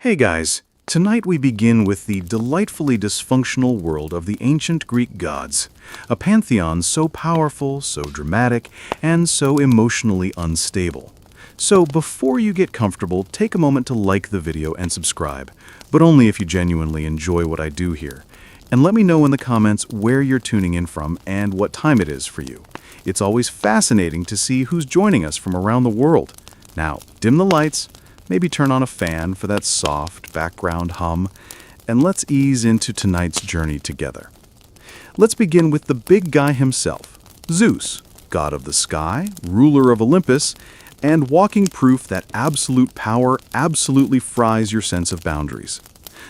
Hey guys, tonight we begin with the delightfully dysfunctional world of the ancient Greek gods, a pantheon so powerful, so dramatic, and so emotionally unstable. So before you get comfortable, take a moment to like the video and subscribe, but only if you genuinely enjoy what I do here. And let me know in the comments where you're tuning in from and what time it is for you. It's always fascinating to see who's joining us from around the world. Now, dim the lights, maybe turn on a fan for that soft background hum, and let's ease into tonight's journey together. Let's begin with the big guy himself, Zeus, god of the sky, ruler of Olympus, and walking proof that absolute power absolutely fries your sense of boundaries.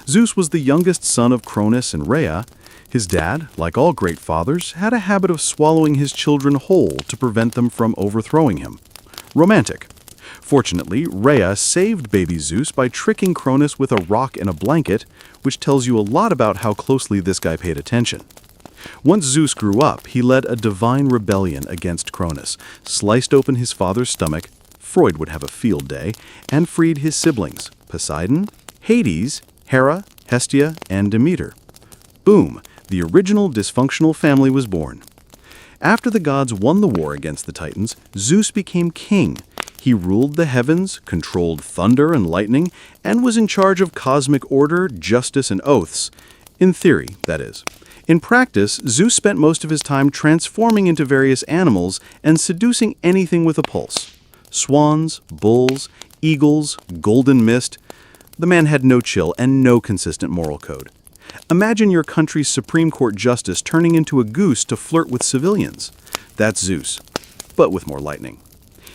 Zeus was the youngest son of Cronus and Rhea. His dad, like all great fathers, had a habit of swallowing his children whole to prevent them from overthrowing him. Romantic. Fortunately, Rhea saved baby Zeus by tricking Cronus with a rock and a blanket, which tells you a lot about how closely this guy paid attention. Once Zeus grew up, he led a divine rebellion against Cronus, sliced open his father's stomach, Freud would have a field day, and freed his siblings, Poseidon, Hades, Hera, Hestia, and Demeter. Boom, the original dysfunctional family was born. After the gods won the war against the Titans, Zeus became king. He ruled the heavens, controlled thunder and lightning, and was in charge of cosmic order, justice, and oaths. In theory, that is. In practice, Zeus spent most of his time transforming into various animals and seducing anything with a pulse. Swans, bulls, eagles, golden mist. The man had no chill and no consistent moral code. Imagine your country's Supreme Court justice turning into a goose to flirt with civilians. That's Zeus, but with more lightning.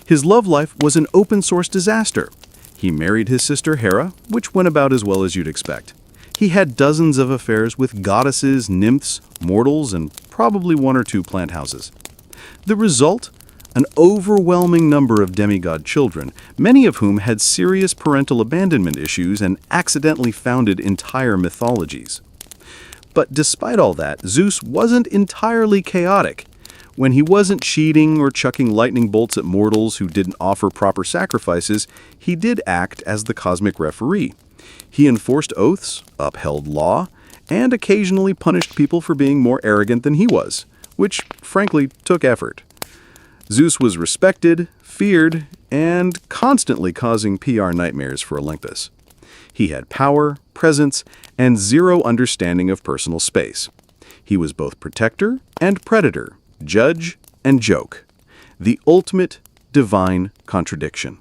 His love life was an open-source disaster. He married his sister Hera, which went about as well as you'd expect. He had dozens of affairs with goddesses, nymphs, mortals, and probably one or two plant houses. The result? An overwhelming number of demigod children, many of whom had serious parental abandonment issues and accidentally founded entire mythologies. But despite all that, Zeus wasn't entirely chaotic. When he wasn't cheating or chucking lightning bolts at mortals who didn't offer proper sacrifices, he did act as the cosmic referee. He enforced oaths, upheld law, and occasionally punished people for being more arrogant than he was, which, frankly, took effort. Zeus was respected, feared, and constantly causing PR nightmares for Olympus. He had power, presence, and zero understanding of personal space. He was both protector and predator, judge and joke. The ultimate divine contradiction.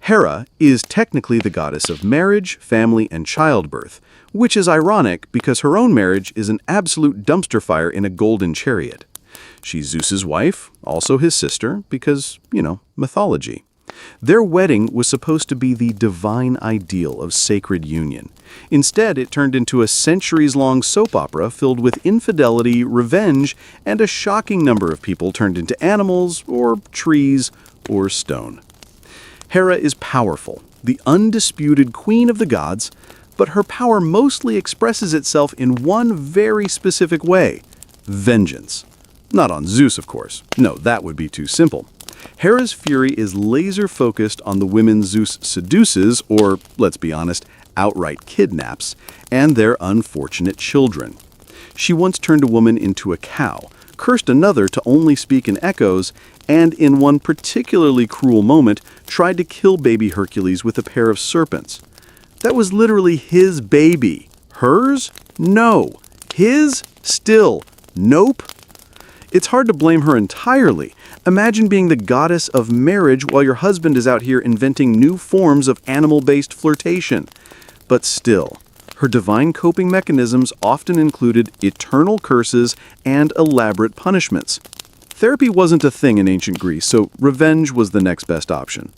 Hera is technically the goddess of marriage, family, and childbirth, which is ironic because her own marriage is an absolute dumpster fire in a golden chariot. She's Zeus's wife, also his sister, because, mythology. Their wedding was supposed to be the divine ideal of sacred union. Instead, it turned into a centuries-long soap opera filled with infidelity, revenge, and a shocking number of people turned into animals, or trees, or stone. Hera is powerful, the undisputed queen of the gods, but her power mostly expresses itself in one very specific way: vengeance. Not on Zeus, of course. No, that would be too simple. Hera's fury is laser-focused on the women Zeus seduces, or, let's be honest, outright kidnaps, and their unfortunate children. She once turned a woman into a cow, cursed another to only speak in echoes, and in one particularly cruel moment, tried to kill baby Hercules with a pair of serpents. That was literally his baby. Hers? No. His? Still. Nope. It's hard to blame her entirely. Imagine being the goddess of marriage while your husband is out here inventing new forms of animal-based flirtation. But still, her divine coping mechanisms often included eternal curses and elaborate punishments. Therapy wasn't a thing in ancient Greece, so revenge was the next best option.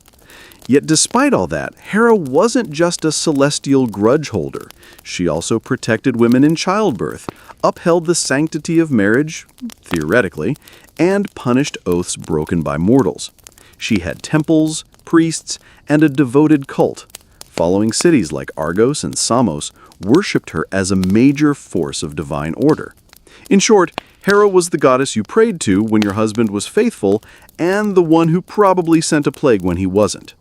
Yet despite all that, Hera wasn't just a celestial grudge holder. She also protected women in childbirth, upheld the sanctity of marriage, theoretically, and punished oaths broken by mortals. She had temples, priests, and a devoted cult. Following cities like Argos and Samos worshipped her as a major force of divine order. In short, Hera was the goddess you prayed to when your husband was faithful, and the one who probably sent a plague when he wasn't.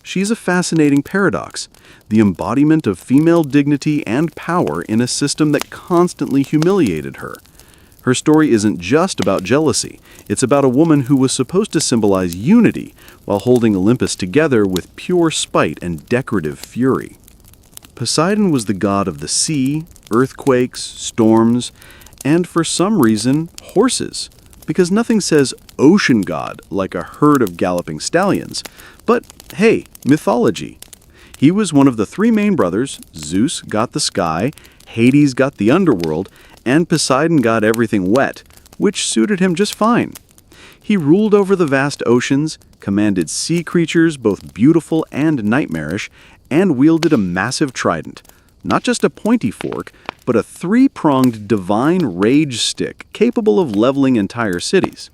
she's a fascinating paradox, the embodiment of female dignity and power in a system that constantly humiliated her. Her story isn't just about jealousy, it's about a woman who was supposed to symbolize unity while holding Olympus together with pure spite and decorative fury. Poseidon was the god of the sea, earthquakes, storms, and for some reason, horses. Because nothing says ocean god like a herd of galloping stallions. But hey, mythology. He was one of the three main brothers. Zeus got the sky, Hades got the underworld, and Poseidon got everything wet, which suited him just fine. He ruled over the vast oceans, commanded sea creatures both beautiful and nightmarish, and wielded a massive trident. Not just a pointy fork, but a three-pronged divine rage stick capable of leveling entire cities.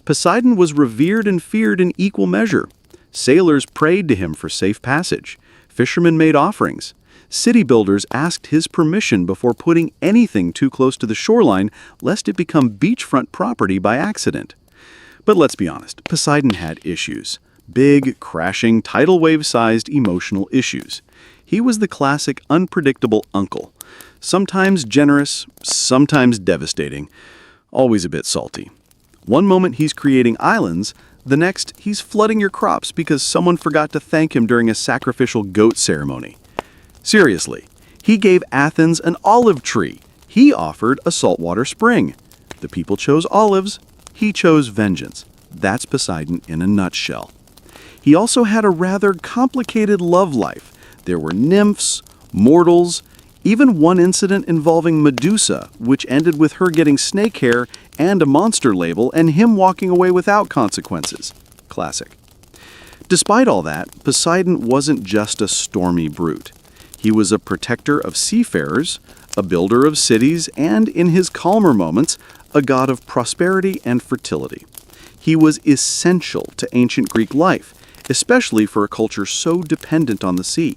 Poseidon was revered and feared in equal measure. Sailors prayed to him for safe passage. Fishermen made offerings. City builders asked his permission before putting anything too close to the shoreline, lest it become beachfront property by accident. But let's be honest, Poseidon had issues. Big, crashing, tidal wave-sized emotional issues. He was the classic unpredictable uncle. Sometimes generous, sometimes devastating, always a bit salty. One moment he's creating islands, the next he's flooding your crops because someone forgot to thank him during a sacrificial goat ceremony. Seriously, he gave Athens an olive tree. He offered a saltwater spring. The people chose olives. He chose vengeance. That's Poseidon in a nutshell. He also had a rather complicated love life. There were nymphs, mortals, even one incident involving Medusa, which ended with her getting snake hair and a monster label and him walking away without consequences. Classic. Despite all that, Poseidon wasn't just a stormy brute. He was a protector of seafarers, a builder of cities, and in his calmer moments, a god of prosperity and fertility. He was essential to ancient Greek life, especially for a culture so dependent on the sea.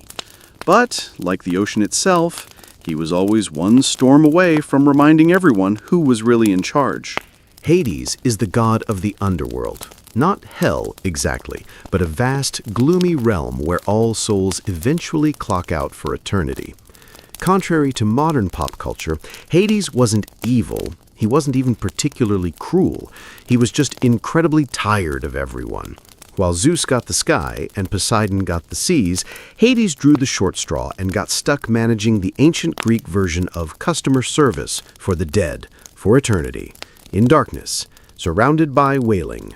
But, like the ocean itself, he was always one storm away from reminding everyone who was really in charge. Hades is the god of the underworld. Not hell exactly, but a vast, gloomy realm where all souls eventually clock out for eternity. Contrary to modern pop culture, Hades wasn't evil. He wasn't even particularly cruel. He was just incredibly tired of everyone. While Zeus got the sky and Poseidon got the seas, Hades drew the short straw and got stuck managing the ancient Greek version of customer service for the dead, for eternity, in darkness, surrounded by wailing.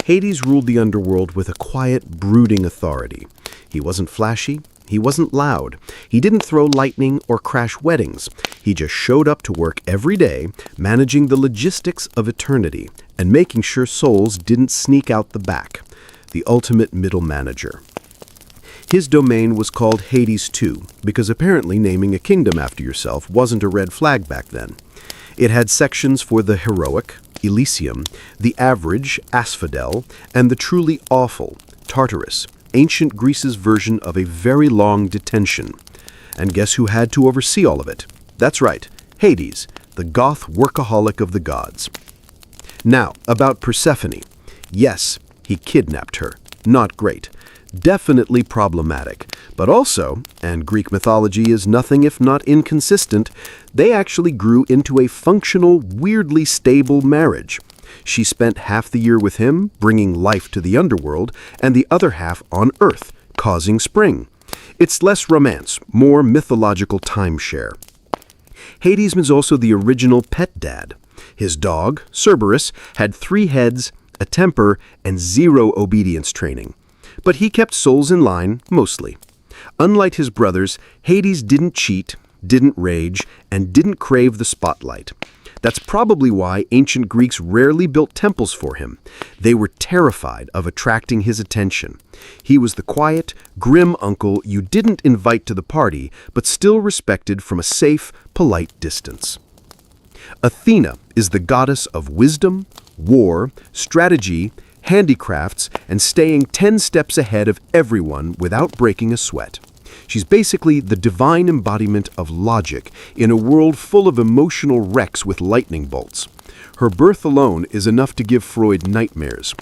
Hades ruled the underworld with a quiet, brooding authority. He wasn't flashy. He wasn't loud. He didn't throw lightning or crash weddings. He just showed up to work every day, managing the logistics of eternity and making sure souls didn't sneak out the back. The ultimate middle manager. His domain was called Hades II, because apparently naming a kingdom after yourself wasn't a red flag back then. It had sections for the heroic, Elysium, the average, Asphodel, and the truly awful, Tartarus, ancient Greece's version of a very long detention. And guess who had to oversee all of it? That's right, Hades, the goth workaholic of the gods. Now, about Persephone. Yes, he kidnapped her. Not great. Definitely problematic. But also, and Greek mythology is nothing if not inconsistent, they actually grew into a functional, weirdly stable marriage. She spent half the year with him, bringing life to the underworld, and the other half on Earth, causing spring. It's less romance, more mythological timeshare. Hades was also the original pet dad. His dog, Cerberus, had 3 heads, a temper, and 0 obedience training. But he kept souls in line, mostly. Unlike his brothers, Hades didn't cheat, didn't rage, and didn't crave the spotlight. That's probably why ancient Greeks rarely built temples for him. They were terrified of attracting his attention. He was the quiet, grim uncle you didn't invite to the party, but still respected from a safe, polite distance. Athena is the goddess of wisdom, war, strategy, handicrafts, and staying 10 steps ahead of everyone without breaking a sweat. She's basically the divine embodiment of logic in a world full of emotional wrecks with lightning bolts. Her birth alone is enough to give Freud nightmares.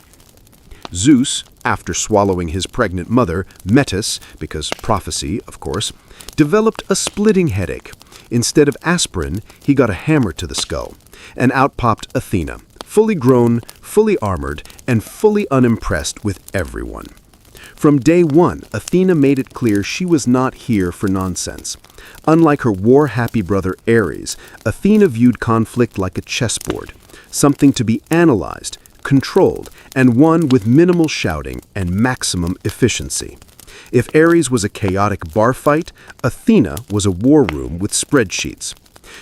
Zeus, after swallowing his pregnant mother, Metis, because prophecy, of course, developed a splitting headache. Instead of aspirin, he got a hammer to the skull, and out popped Athena, fully grown, fully armored, and fully unimpressed with everyone. From day one, Athena made it clear she was not here for nonsense. Unlike her war-happy brother Ares, Athena viewed conflict like a chessboard, something to be analyzed, controlled, and won with minimal shouting and maximum efficiency. If Ares was a chaotic bar fight, Athena was a war room with spreadsheets.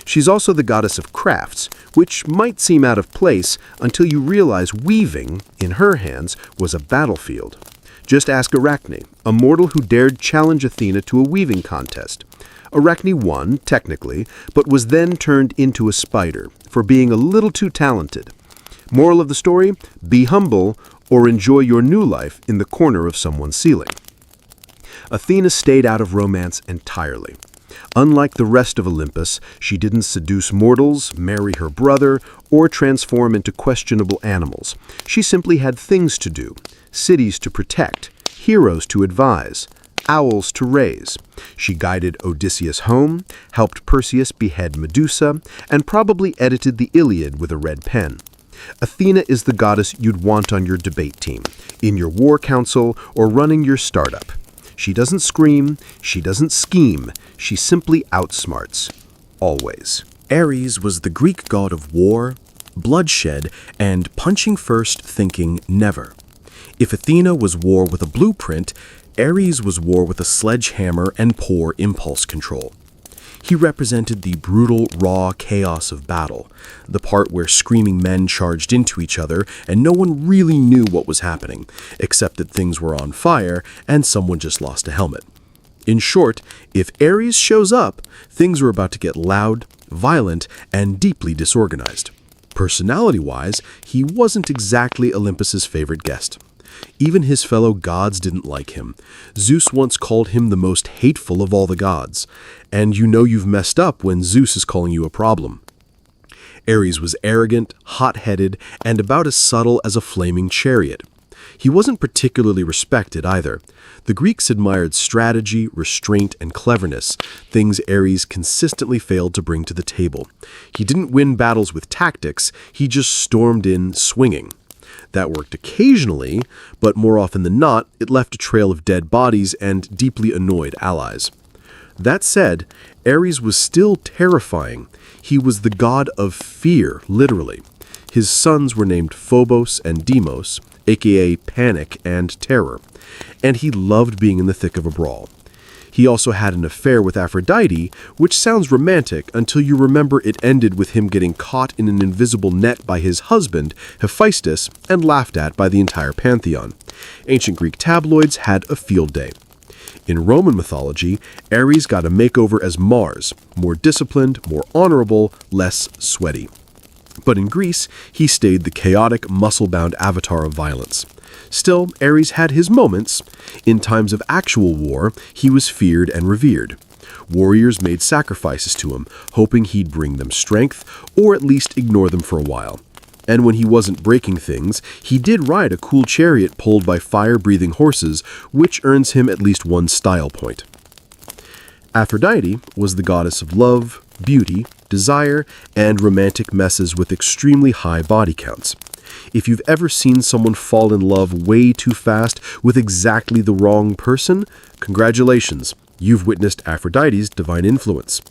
She's also the goddess of crafts, which might seem out of place until you realize weaving, in her hands, was a battlefield. Just ask Arachne, a mortal who dared challenge Athena to a weaving contest. Arachne won, technically, but was then turned into a spider for being a little too talented. Moral of the story? Be humble or enjoy your new life in the corner of someone's ceiling. Athena stayed out of romance entirely. Unlike the rest of Olympus, she didn't seduce mortals, marry her brother, or transform into questionable animals. She simply had things to do, cities to protect, heroes to advise, owls to raise. She guided Odysseus home, helped Perseus behead Medusa, and probably edited the Iliad with a red pen. Athena is the goddess you'd want on your debate team, in your war council, or running your startup. She doesn't scream, she doesn't scheme, she simply outsmarts. Always. Ares was the Greek god of war, bloodshed, and punching first, thinking never. If Athena was war with a blueprint, Ares was war with a sledgehammer and poor impulse control. He represented the brutal, raw chaos of battle, the part where screaming men charged into each other and no one really knew what was happening, except that things were on fire and someone just lost a helmet. In short, if Ares shows up, things are about to get loud, violent, and deeply disorganized. Personality-wise, he wasn't exactly Olympus's favorite guest. Even his fellow gods didn't like him. Zeus once called him the most hateful of all the gods. And you know you've messed up when Zeus is calling you a problem. Ares was arrogant, hot-headed, and about as subtle as a flaming chariot. He wasn't particularly respected either. The Greeks admired strategy, restraint, and cleverness, things Ares consistently failed to bring to the table. He didn't win battles with tactics, he just stormed in swinging. That worked occasionally, but more often than not, it left a trail of dead bodies and deeply annoyed allies. That said, Ares was still terrifying. He was the god of fear, literally. His sons were named Phobos and Deimos, aka Panic and Terror, and he loved being in the thick of a brawl. He also had an affair with Aphrodite, which sounds romantic until you remember it ended with him getting caught in an invisible net by his husband, Hephaestus, and laughed at by the entire pantheon. Ancient Greek tabloids had a field day. In Roman mythology, Ares got a makeover as Mars, more disciplined, more honorable, less sweaty. But in Greece, he stayed the chaotic, muscle-bound avatar of violence. Still, Ares had his moments. In times of actual war, he was feared and revered. Warriors made sacrifices to him, hoping he'd bring them strength, or at least ignore them for a while. And when he wasn't breaking things, he did ride a cool chariot pulled by fire-breathing horses, which earns him at least one style point. Aphrodite was the goddess of love, beauty, desire, and romantic messes with extremely high body counts. If you've ever seen someone fall in love way too fast with exactly the wrong person, congratulations, you've witnessed Aphrodite's divine influence.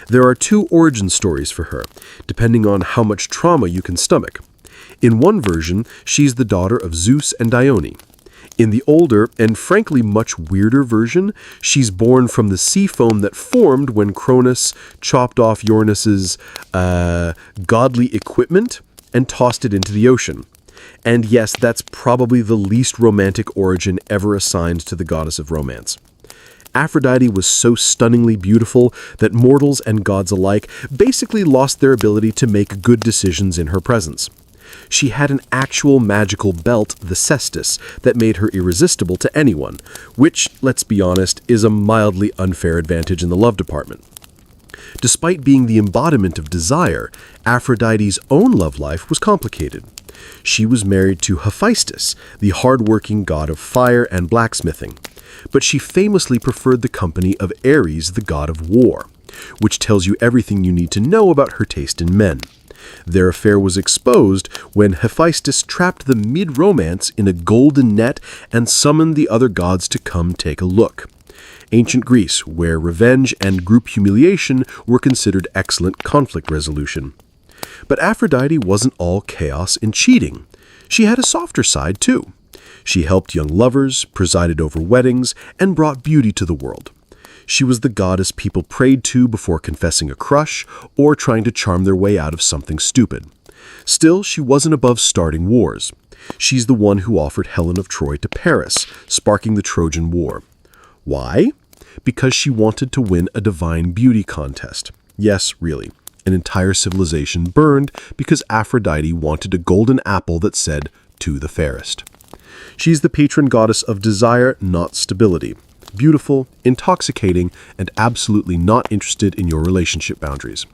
There are two origin stories for her, depending on how much trauma you can stomach. In one version, she's the daughter of Zeus and Dione. In the older, and frankly much weirder version, she's born from the sea foam that formed when Cronus chopped off Uranus's godly equipment and tossed it into the ocean. And yes, that's probably the least romantic origin ever assigned to the goddess of romance. Aphrodite was so stunningly beautiful that mortals and gods alike basically lost their ability to make good decisions in her presence. She had an actual magical belt, the cestus, that made her irresistible to anyone, which, let's be honest, is a mildly unfair advantage in the love department. Despite being the embodiment of desire, Aphrodite's own love life was complicated. She was married to Hephaestus, the hard-working god of fire and blacksmithing. But she famously preferred the company of Ares, the god of war, which tells you everything you need to know about her taste in men. Their affair was exposed when Hephaestus trapped the mid-romance in a golden net and summoned the other gods to come take a look. Ancient Greece, where revenge and group humiliation were considered excellent conflict resolution. But Aphrodite wasn't all chaos and cheating. She had a softer side, too. She helped young lovers, presided over weddings, and brought beauty to the world. She was the goddess people prayed to before confessing a crush or trying to charm their way out of something stupid. Still, she wasn't above starting wars. She's the one who offered Helen of Troy to Paris, sparking the Trojan War. Why? Because she wanted to win a divine beauty contest. Yes, really. An entire civilization burned because Aphrodite wanted a golden apple that said, "To the fairest." She's the patron goddess of desire, not stability. Beautiful, intoxicating, and absolutely not interested in your relationship boundaries.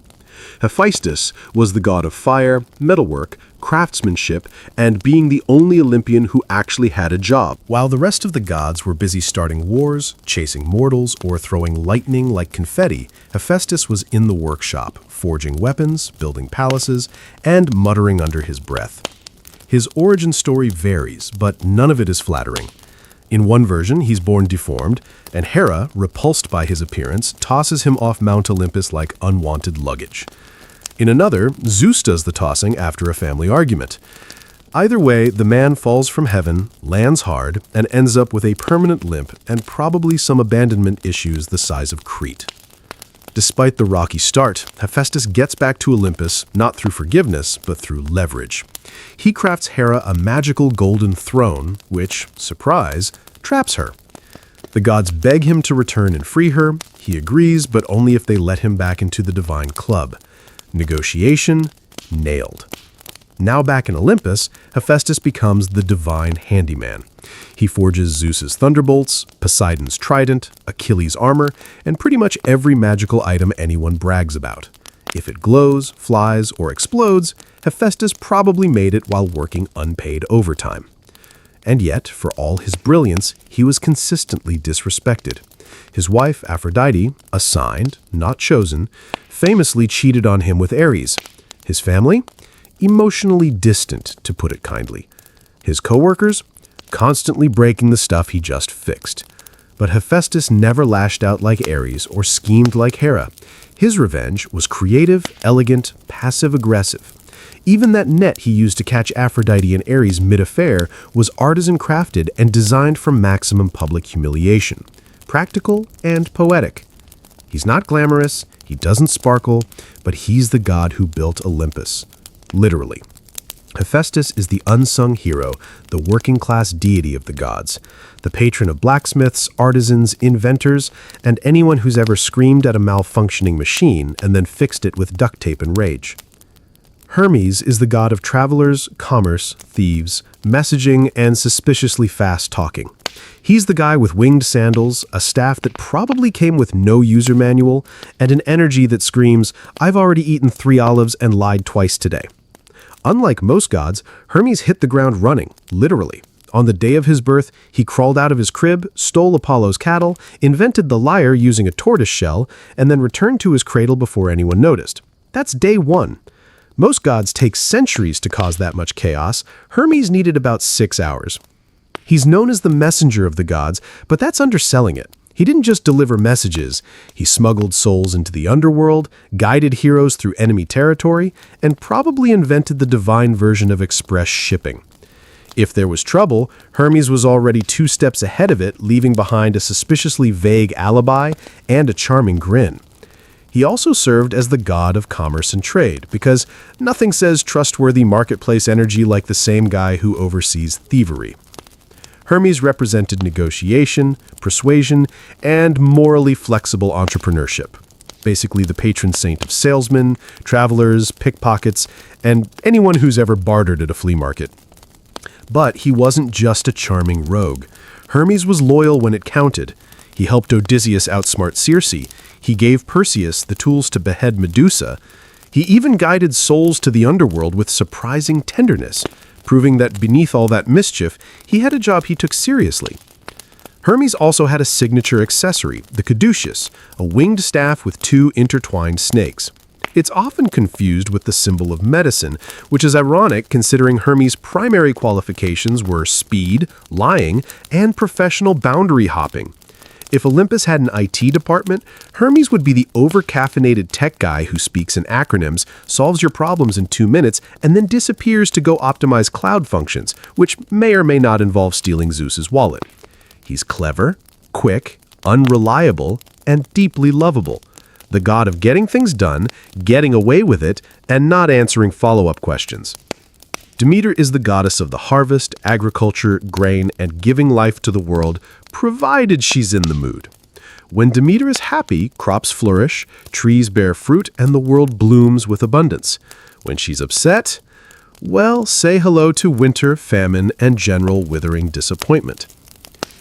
Hephaestus was the god of fire, metalwork, craftsmanship, and being the only Olympian who actually had a job. While the rest of the gods were busy starting wars, chasing mortals, or throwing lightning like confetti, Hephaestus was in the workshop, forging weapons, building palaces, and muttering under his breath. His origin story varies, but none of it is flattering. In one version, he's born deformed, and Hera, repulsed by his appearance, tosses him off Mount Olympus like unwanted luggage. In another, Zeus does the tossing after a family argument. Either way, the man falls from heaven, lands hard, and ends up with a permanent limp and probably some abandonment issues the size of Crete. Despite the rocky start, Hephaestus gets back to Olympus not through forgiveness, but through leverage. He crafts Hera a magical golden throne, which, surprise, traps her. The gods beg him to return and free her. He agrees, but only if they let him back into the divine club. Negotiation, nailed. Now back in Olympus, Hephaestus becomes the divine handyman. He forges Zeus's thunderbolts, Poseidon's trident, Achilles' armor, and pretty much every magical item anyone brags about. If it glows, flies, or explodes, Hephaestus probably made it while working unpaid overtime. And yet, for all his brilliance, he was consistently disrespected. His wife, Aphrodite, assigned, not chosen, famously cheated on him with Ares. His family? Emotionally distant, to put it kindly. His co-workers? Constantly breaking the stuff he just fixed. But Hephaestus never lashed out like Ares or schemed like Hera. His revenge was creative, elegant, passive-aggressive. Even that net he used to catch Aphrodite and Ares mid-affair was artisan-crafted and designed for maximum public humiliation. Practical and poetic. He's not glamorous, he doesn't sparkle, but he's the god who built Olympus. Literally. Hephaestus is the unsung hero, the working-class deity of the gods, the patron of blacksmiths, artisans, inventors, and anyone who's ever screamed at a malfunctioning machine and then fixed it with duct tape and rage. Hermes is the god of travelers, commerce, thieves, messaging, and suspiciously fast talking. He's the guy with winged sandals, a staff that probably came with no user manual, and an energy that screams, "I've already eaten 3 olives and lied twice today." Unlike most gods, Hermes hit the ground running, literally. On the day of his birth, he crawled out of his crib, stole Apollo's cattle, invented the lyre using a tortoise shell, and then returned to his cradle before anyone noticed. That's day 1. Most gods take centuries to cause that much chaos. Hermes needed about 6 hours. He's known as the messenger of the gods, but that's underselling it. He didn't just deliver messages. He smuggled souls into the underworld, guided heroes through enemy territory, and probably invented the divine version of express shipping. If there was trouble, Hermes was already 2 steps ahead of it, leaving behind a suspiciously vague alibi and a charming grin. He also served as the god of commerce and trade, because nothing says trustworthy marketplace energy like the same guy who oversees thievery. Hermes represented negotiation, persuasion, and morally flexible entrepreneurship. Basically the patron saint of salesmen, travelers, pickpockets, and anyone who's ever bartered at a flea market. But he wasn't just a charming rogue. Hermes was loyal when it counted. He helped Odysseus outsmart Circe. He gave Perseus the tools to behead Medusa. He even guided souls to the underworld with surprising tenderness. proving that beneath all that mischief, he had a job he took seriously. Hermes also had a signature accessory, the caduceus, a winged staff with two intertwined snakes. It's often confused with the symbol of medicine, which is ironic considering Hermes' primary qualifications were speed, lying, and professional boundary hopping. If Olympus had an IT department, Hermes would be the over-caffeinated tech guy who speaks in acronyms, solves your problems in 2 minutes, and then disappears to go optimize cloud functions, which may or may not involve stealing Zeus's wallet. He's clever, quick, unreliable, and deeply lovable. The god of getting things done, getting away with it, and not answering follow-up questions. Demeter is the goddess of the harvest, agriculture, grain, and giving life to the world, provided she's in the mood. When Demeter is happy, crops flourish, trees bear fruit, and the world blooms with abundance. When she's upset, well, say hello to winter, famine, and general withering disappointment.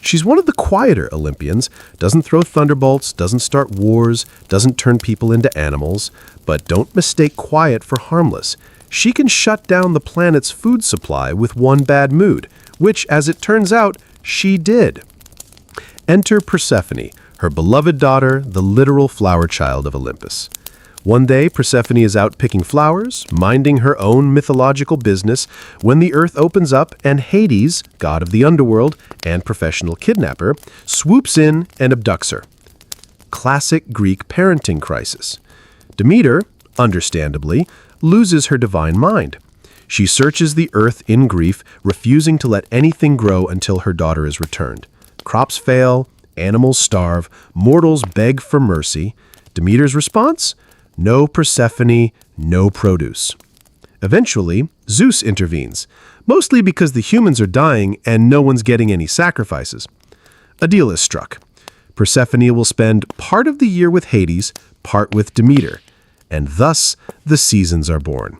She's one of the quieter Olympians, doesn't throw thunderbolts, doesn't start wars, doesn't turn people into animals, but don't mistake quiet for harmless. She can shut down the planet's food supply with one bad mood, which, as it turns out, she did. Enter Persephone, her beloved daughter, the literal flower child of Olympus. One day, Persephone is out picking flowers, minding her own mythological business, when the earth opens up and Hades, god of the underworld and professional kidnapper, swoops in and abducts her. Classic Greek parenting crisis. Demeter, understandably, loses her divine mind. She searches the earth in grief, refusing to let anything grow until her daughter is returned. Crops fail, animals starve, mortals beg for mercy. Demeter's response? No Persephone, no produce. Eventually, Zeus intervenes, mostly because the humans are dying and no one's getting any sacrifices. A deal is struck. Persephone will spend part of the year with Hades, part with Demeter, and thus the seasons are born.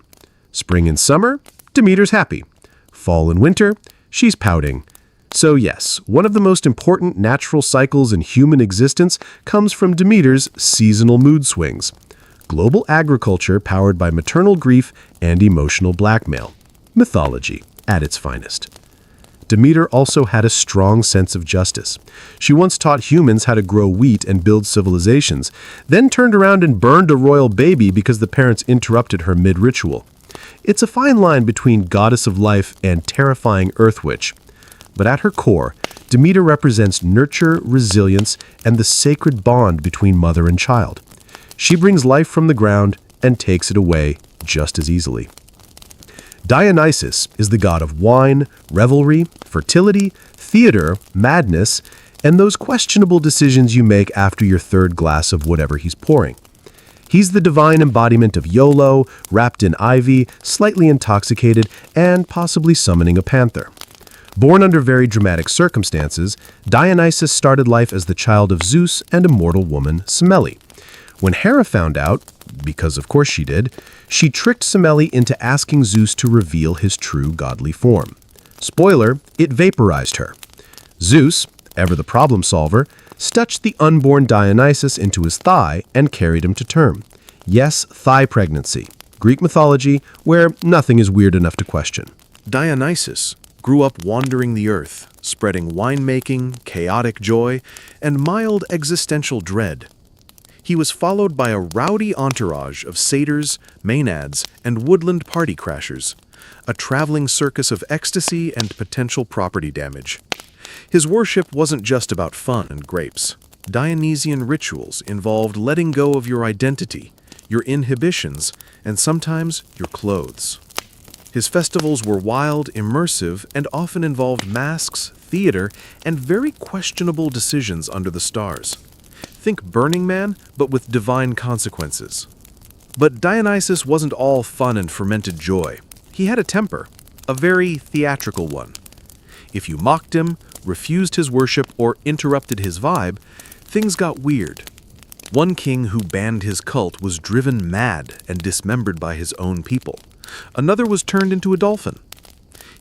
Spring and summer, Demeter's happy. Fall and winter, she's pouting. So yes, one of the most important natural cycles in human existence comes from Demeter's seasonal mood swings. Global agriculture powered by maternal grief and emotional blackmail. Mythology at its finest. Demeter also had a strong sense of justice. She once taught humans how to grow wheat and build civilizations, then turned around and burned a royal baby because the parents interrupted her mid-ritual. It's a fine line between goddess of life and terrifying earth witch. But at her core, Demeter represents nurture, resilience, and the sacred bond between mother and child. She brings life from the ground and takes it away just as easily. Dionysus is the god of wine, revelry, fertility, theater, madness, and those questionable decisions you make after your third glass of whatever he's pouring. He's the divine embodiment of YOLO, wrapped in ivy, slightly intoxicated, and possibly summoning a panther. Born under very dramatic circumstances, Dionysus started life as the child of Zeus and a mortal woman, Semele. When Hera found out, because of course she did, she tricked Semele into asking Zeus to reveal his true godly form. Spoiler, it vaporized her. Zeus, ever the problem solver, stitched the unborn Dionysus into his thigh and carried him to term. Yes, thigh pregnancy. Greek mythology, where nothing is weird enough to question. Dionysus grew up wandering the earth, spreading winemaking, chaotic joy, and mild existential dread. He was followed by a rowdy entourage of satyrs, maenads, and woodland party crashers, a traveling circus of ecstasy and potential property damage. His worship wasn't just about fun and grapes. Dionysian rituals involved letting go of your identity, your inhibitions, and sometimes your clothes. His festivals were wild, immersive, and often involved masks, theater, and very questionable decisions under the stars. Think Burning Man, but with divine consequences. But Dionysus wasn't all fun and fermented joy. He had a temper, a very theatrical one. If you mocked him, refused his worship, or interrupted his vibe, things got weird. One king who banned his cult was driven mad and dismembered by his own people. Another was turned into a dolphin.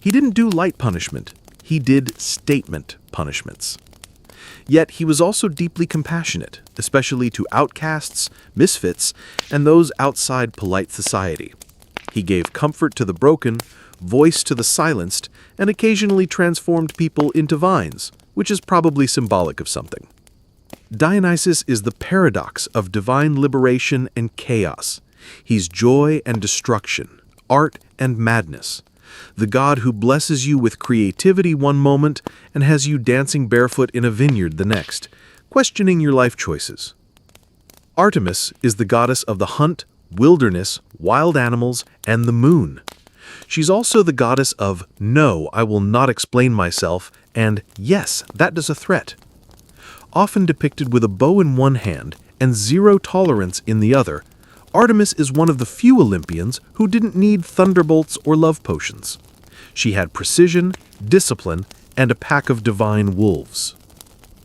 He didn't do light punishment. He did statement punishments. Yet he was also deeply compassionate, especially to outcasts, misfits, and those outside polite society. He gave comfort to the broken, voice to the silenced, and occasionally transformed people into vines, which is probably symbolic of something. Dionysus is the paradox of divine liberation and chaos. He's joy and destruction, art and madness. The god who blesses you with creativity one moment and has you dancing barefoot in a vineyard the next, questioning your life choices. Artemis is the goddess of the hunt, wilderness, wild animals, and the moon. She's also the goddess of "No, I will not explain myself," and "Yes, that is a threat." Often depicted with a bow in one hand and zero tolerance in the other, Artemis is one of the few Olympians who didn't need thunderbolts or love potions. She had precision, discipline, and a pack of divine wolves.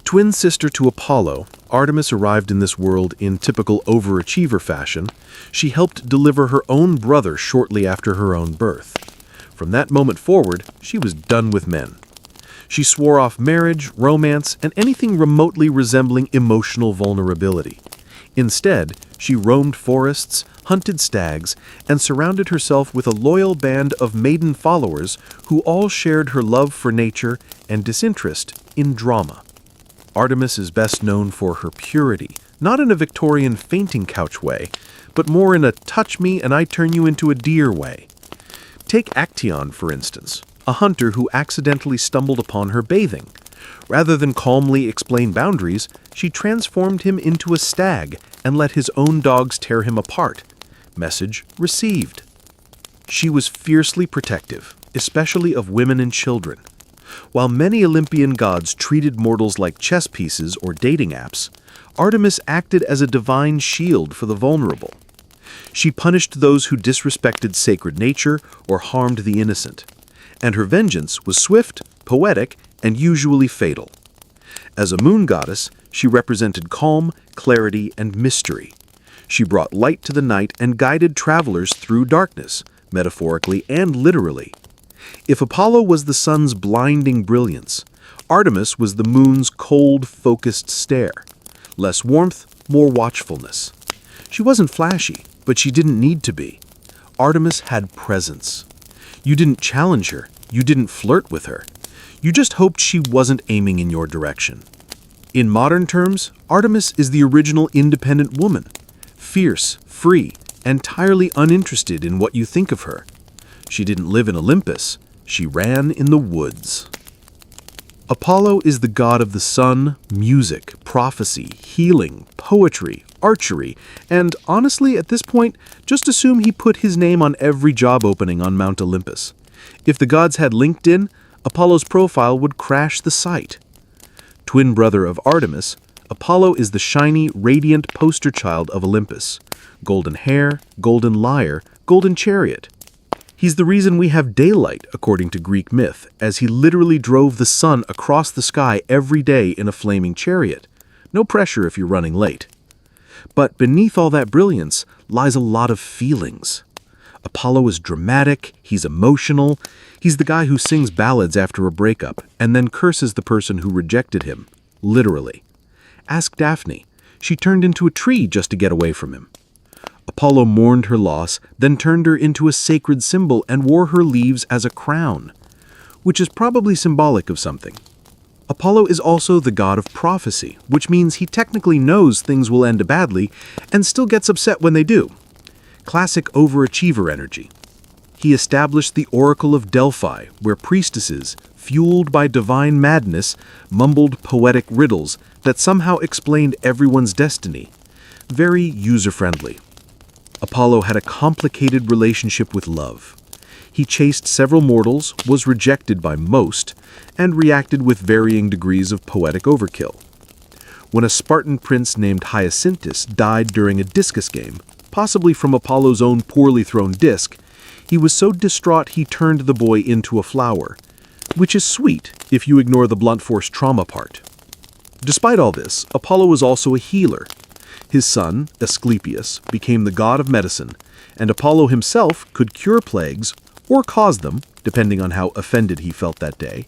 Twin sister to Apollo, Artemis arrived in this world in typical overachiever fashion. She helped deliver her own brother shortly after her own birth. From that moment forward, she was done with men. She swore off marriage, romance, and anything remotely resembling emotional vulnerability. Instead, she roamed forests, hunted stags, and surrounded herself with a loyal band of maiden followers who all shared her love for nature and disinterest in drama. Artemis is best known for her purity, not in a Victorian fainting couch way, but more in a touch me and I turn you into a deer way. Take Actaeon, for instance, a hunter who accidentally stumbled upon her bathing. Rather than calmly explain boundaries, she transformed him into a stag and let his own dogs tear him apart. Message received. She was fiercely protective, especially of women and children. While many Olympian gods treated mortals like chess pieces or dating apps, Artemis acted as a divine shield for the vulnerable. She punished those who disrespected sacred nature or harmed the innocent, and her vengeance was swift, poetic, and usually fatal. As a moon goddess, she represented calm, clarity, and mystery. She brought light to the night and guided travelers through darkness, metaphorically and literally. If Apollo was the sun's blinding brilliance, Artemis was the moon's cold, focused stare. Less warmth, more watchfulness. She wasn't flashy, but she didn't need to be. Artemis had presence. You didn't challenge her. You didn't flirt with her. You just hoped she wasn't aiming in your direction. In modern terms, Artemis is the original independent woman. Fierce, free, entirely uninterested in what you think of her. She didn't live in Olympus. She ran in the woods. Apollo is the god of the sun, music, prophecy, healing, poetry, archery, and honestly, at this point, just assume he put his name on every job opening on Mount Olympus. If the gods had LinkedIn, Apollo's profile would crash the site. Twin brother of Artemis, Apollo is the shiny, radiant poster child of Olympus. Golden hair, golden lyre, golden chariot. He's the reason we have daylight, according to Greek myth, as he literally drove the sun across the sky every day in a flaming chariot. No pressure if you're running late. But beneath all that brilliance lies a lot of feelings. Apollo is dramatic, he's emotional, he's the guy who sings ballads after a breakup and then curses the person who rejected him, literally. Ask Daphne. She turned into a tree just to get away from him. Apollo mourned her loss, then turned her into a sacred symbol and wore her leaves as a crown, which is probably symbolic of something. Apollo is also the god of prophecy, which means he technically knows things will end badly and still gets upset when they do. Classic overachiever energy. He established the Oracle of Delphi, where priestesses, fueled by divine madness, mumbled poetic riddles that somehow explained everyone's destiny. Very user-friendly. Apollo had a complicated relationship with love. He chased several mortals, was rejected by most, and reacted with varying degrees of poetic overkill. When a Spartan prince named Hyacinthus died during a discus game, possibly from Apollo's own poorly thrown disc, he was so distraught he turned the boy into a flower, which is sweet if you ignore the blunt force trauma part. Despite all this, Apollo was also a healer. His son, Asclepius, became the god of medicine, and Apollo himself could cure plagues or cause them, depending on how offended he felt that day.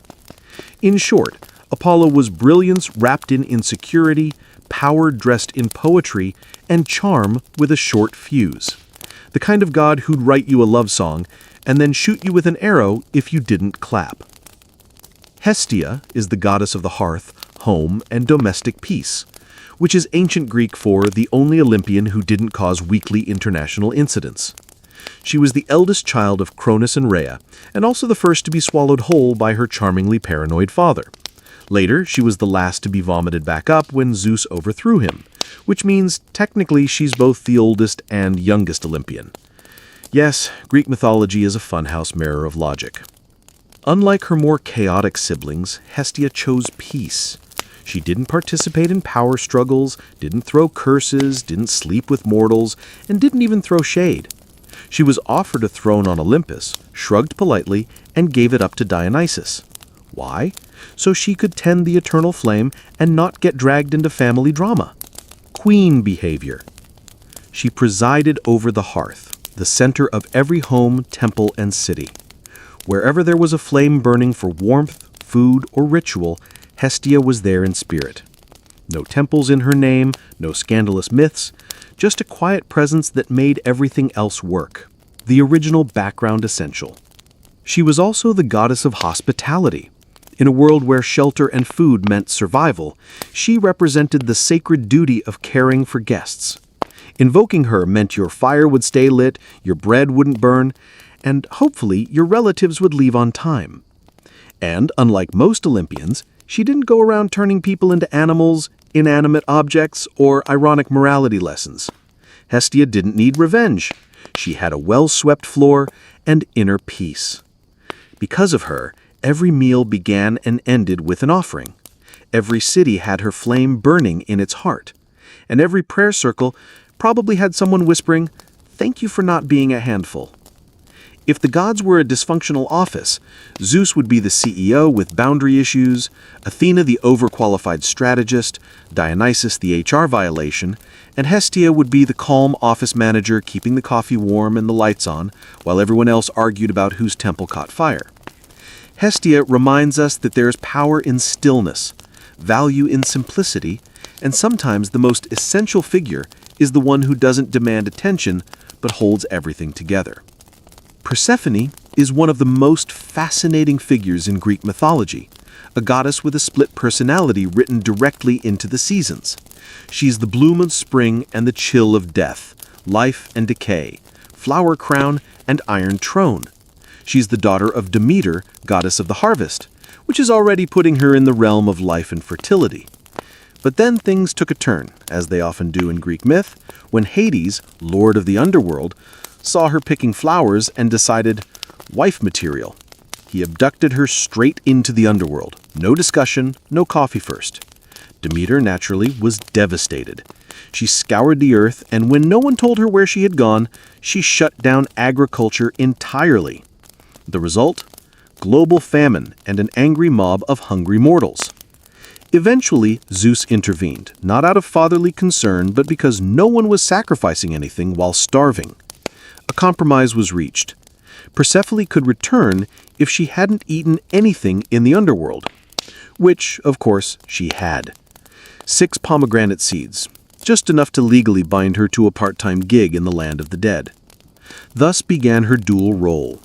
In short, Apollo was brilliance wrapped in insecurity, power dressed in poetry, and charm with a short fuse. The kind of god who'd write you a love song and then shoot you with an arrow if you didn't clap. Hestia is the goddess of the hearth, home, and domestic peace, which is ancient Greek for the only Olympian who didn't cause weekly international incidents. She was the eldest child of Cronus and Rhea, and also the first to be swallowed whole by her charmingly paranoid father. Later, she was the last to be vomited back up when Zeus overthrew him, which means technically she's both the oldest and youngest Olympian. Yes, Greek mythology is a funhouse mirror of logic. Unlike her more chaotic siblings, Hestia chose peace. She didn't participate in power struggles, didn't throw curses, didn't sleep with mortals, and didn't even throw shade. She was offered a throne on Olympus, shrugged politely, and gave it up to Dionysus. Why? So she could tend the eternal flame and not get dragged into family drama. Queen behavior. She presided over the hearth, the center of every home, temple, and city. Wherever there was a flame burning for warmth, food, or ritual, Hestia was there in spirit. No temples in her name, no scandalous myths, just a quiet presence that made everything else work. The original background essential. She was also the goddess of hospitality. In a world where shelter and food meant survival, she represented the sacred duty of caring for guests. Invoking her meant your fire would stay lit, your bread wouldn't burn, and hopefully your relatives would leave on time. And unlike most Olympians, she didn't go around turning people into animals, inanimate objects, or ironic morality lessons. Hestia didn't need revenge. She had a well-swept floor and inner peace. Because of her, every meal began and ended with an offering. Every city had her flame burning in its heart. And every prayer circle probably had someone whispering, "Thank you for not being a handful." If the gods were a dysfunctional office, Zeus would be the CEO with boundary issues, Athena the overqualified strategist, Dionysus the HR violation, and Hestia would be the calm office manager keeping the coffee warm and the lights on, while everyone else argued about whose temple caught fire. Hestia reminds us that there is power in stillness, value in simplicity, and sometimes the most essential figure is the one who doesn't demand attention but holds everything together. Persephone is one of the most fascinating figures in Greek mythology, a goddess with a split personality written directly into the seasons. She's the bloom of spring and the chill of death, life and decay, flower crown and iron throne. She's the daughter of Demeter, goddess of the harvest, which is already putting her in the realm of life and fertility. But then things took a turn, as they often do in Greek myth, when Hades, lord of the underworld, saw her picking flowers and decided, wife material. He abducted her straight into the underworld. No discussion, no coffee first. Demeter, naturally, was devastated. She scoured the earth, and when no one told her where she had gone, she shut down agriculture entirely. The result? Global famine and an angry mob of hungry mortals. Eventually, Zeus intervened, not out of fatherly concern, but because no one was sacrificing anything while starving. A compromise was reached. Persephone could return if she hadn't eaten anything in the underworld, which, of course, she had. 6 pomegranate seeds, just enough to legally bind her to a part-time gig in the land of the dead. Thus began her dual role.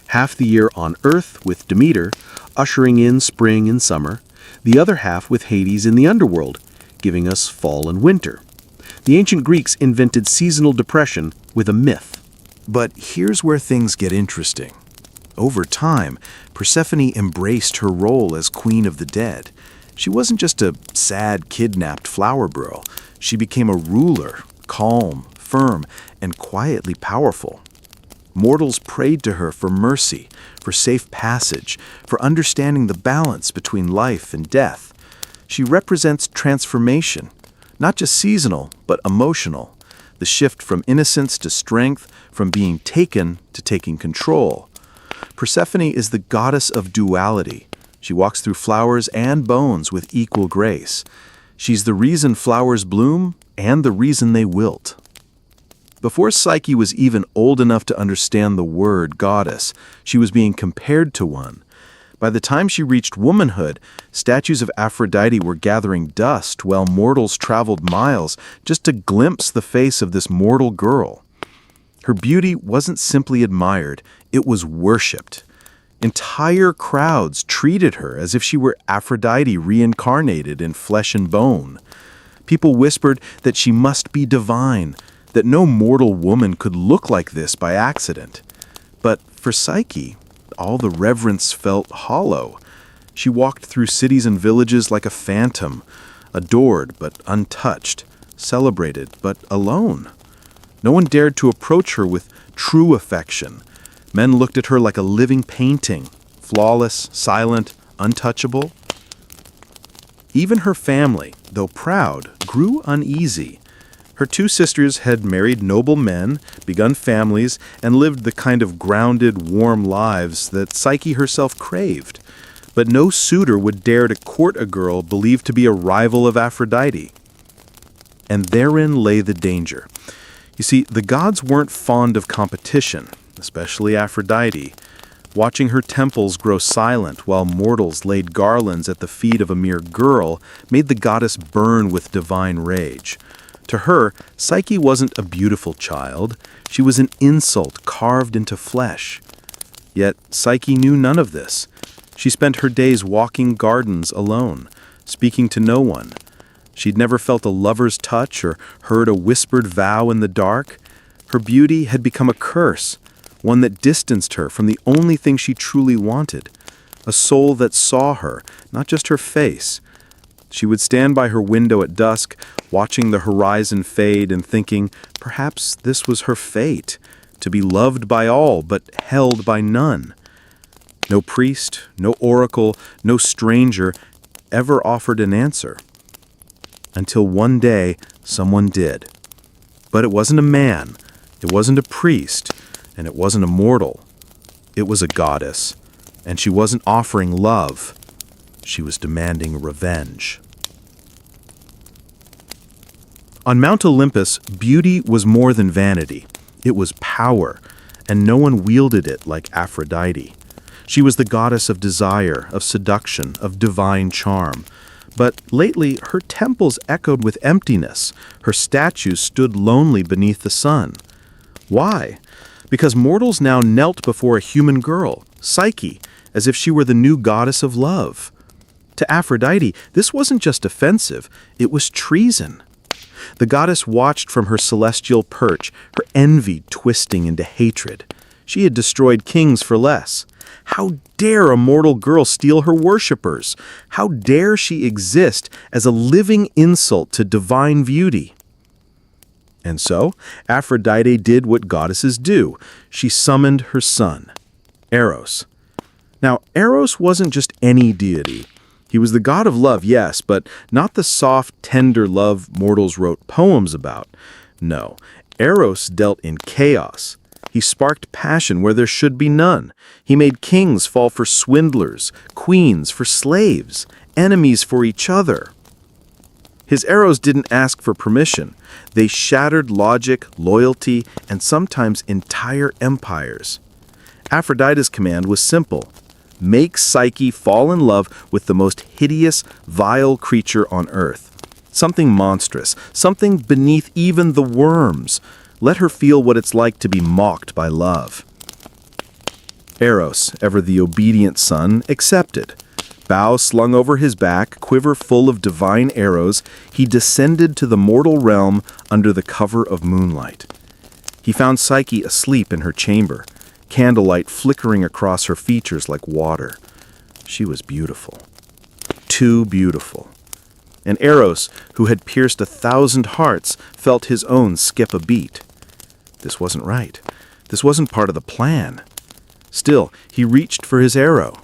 Half the year on Earth with Demeter, ushering in spring and summer, the other half with Hades in the underworld, giving us fall and winter. The ancient Greeks invented seasonal depression with a myth. But here's where things get interesting. Over time, Persephone embraced her role as queen of the dead. She wasn't just a sad, kidnapped flower girl. She became a ruler, calm, firm, and quietly powerful. Mortals prayed to her for mercy, for safe passage, for understanding the balance between life and death. She represents transformation, not just seasonal, but emotional. The shift from innocence to strength, from being taken to taking control. Persephone is the goddess of duality. She walks through flowers and bones with equal grace. She's the reason flowers bloom and the reason they wilt. Before Psyche was even old enough to understand the word goddess, she was being compared to one. By the time she reached womanhood, statues of Aphrodite were gathering dust while mortals traveled miles just to glimpse the face of this mortal girl. Her beauty wasn't simply admired, it was worshipped. Entire crowds treated her as if she were Aphrodite reincarnated in flesh and bone. People whispered that she must be divine, that no mortal woman could look like this by accident. But for Psyche, all the reverence felt hollow. She walked through cities and villages like a phantom, adored but untouched, celebrated but alone. No one dared to approach her with true affection. Men looked at her like a living painting, flawless, silent, untouchable. Even her family, though proud, grew uneasy. Her two sisters had married noble men, begun families, and lived the kind of grounded, warm lives that Psyche herself craved. But no suitor would dare to court a girl believed to be a rival of Aphrodite. And therein lay the danger. You see, the gods weren't fond of competition, especially Aphrodite. Watching her temples grow silent while mortals laid garlands at the feet of a mere girl made the goddess burn with divine rage. To her, Psyche wasn't a beautiful child. She was an insult carved into flesh. Yet Psyche knew none of this. She spent her days walking gardens alone, speaking to no one. She'd never felt a lover's touch or heard a whispered vow in the dark. Her beauty had become a curse, one that distanced her from the only thing she truly wanted, a soul that saw her, not just her face. She would stand by her window at dusk, watching the horizon fade and thinking, perhaps this was her fate, to be loved by all but held by none. No priest, no oracle, no stranger ever offered an answer. Until one day, someone did. But it wasn't a man, it wasn't a priest, and it wasn't a mortal. It was a goddess, and she wasn't offering love. She was demanding revenge. On Mount Olympus, beauty was more than vanity. It was power, and no one wielded it like Aphrodite. She was the goddess of desire, of seduction, of divine charm. But lately, her temples echoed with emptiness. Her statues stood lonely beneath the sun. Why? Because mortals now knelt before a human girl, Psyche, as if she were the new goddess of love. To Aphrodite, this wasn't just offensive, it was treason. The goddess watched from her celestial perch, her envy twisting into hatred. She had destroyed kings for less. How dare a mortal girl steal her worshippers? How dare she exist as a living insult to divine beauty? And so, Aphrodite did what goddesses do. She summoned her son, Eros. Now, Eros wasn't just any deity. He was the god of love, yes, but not the soft, tender love mortals wrote poems about. No, Eros dealt in chaos. He sparked passion where there should be none. He made kings fall for swindlers, queens for slaves, enemies for each other. His arrows didn't ask for permission. They shattered logic, loyalty, and sometimes entire empires. Aphrodite's command was simple. Make Psyche fall in love with the most hideous, vile creature on earth. Something monstrous, something beneath even the worms. Let her feel what it's like to be mocked by love. Eros, ever the obedient son, accepted. Bow slung over his back, quiver full of divine arrows, he descended to the mortal realm under the cover of moonlight. He found Psyche asleep in her chamber, candlelight flickering across her features like water. She was beautiful. Too beautiful. And Eros, who had pierced 1,000 hearts, felt his own skip a beat. This wasn't right. This wasn't part of the plan. Still, he reached for his arrow.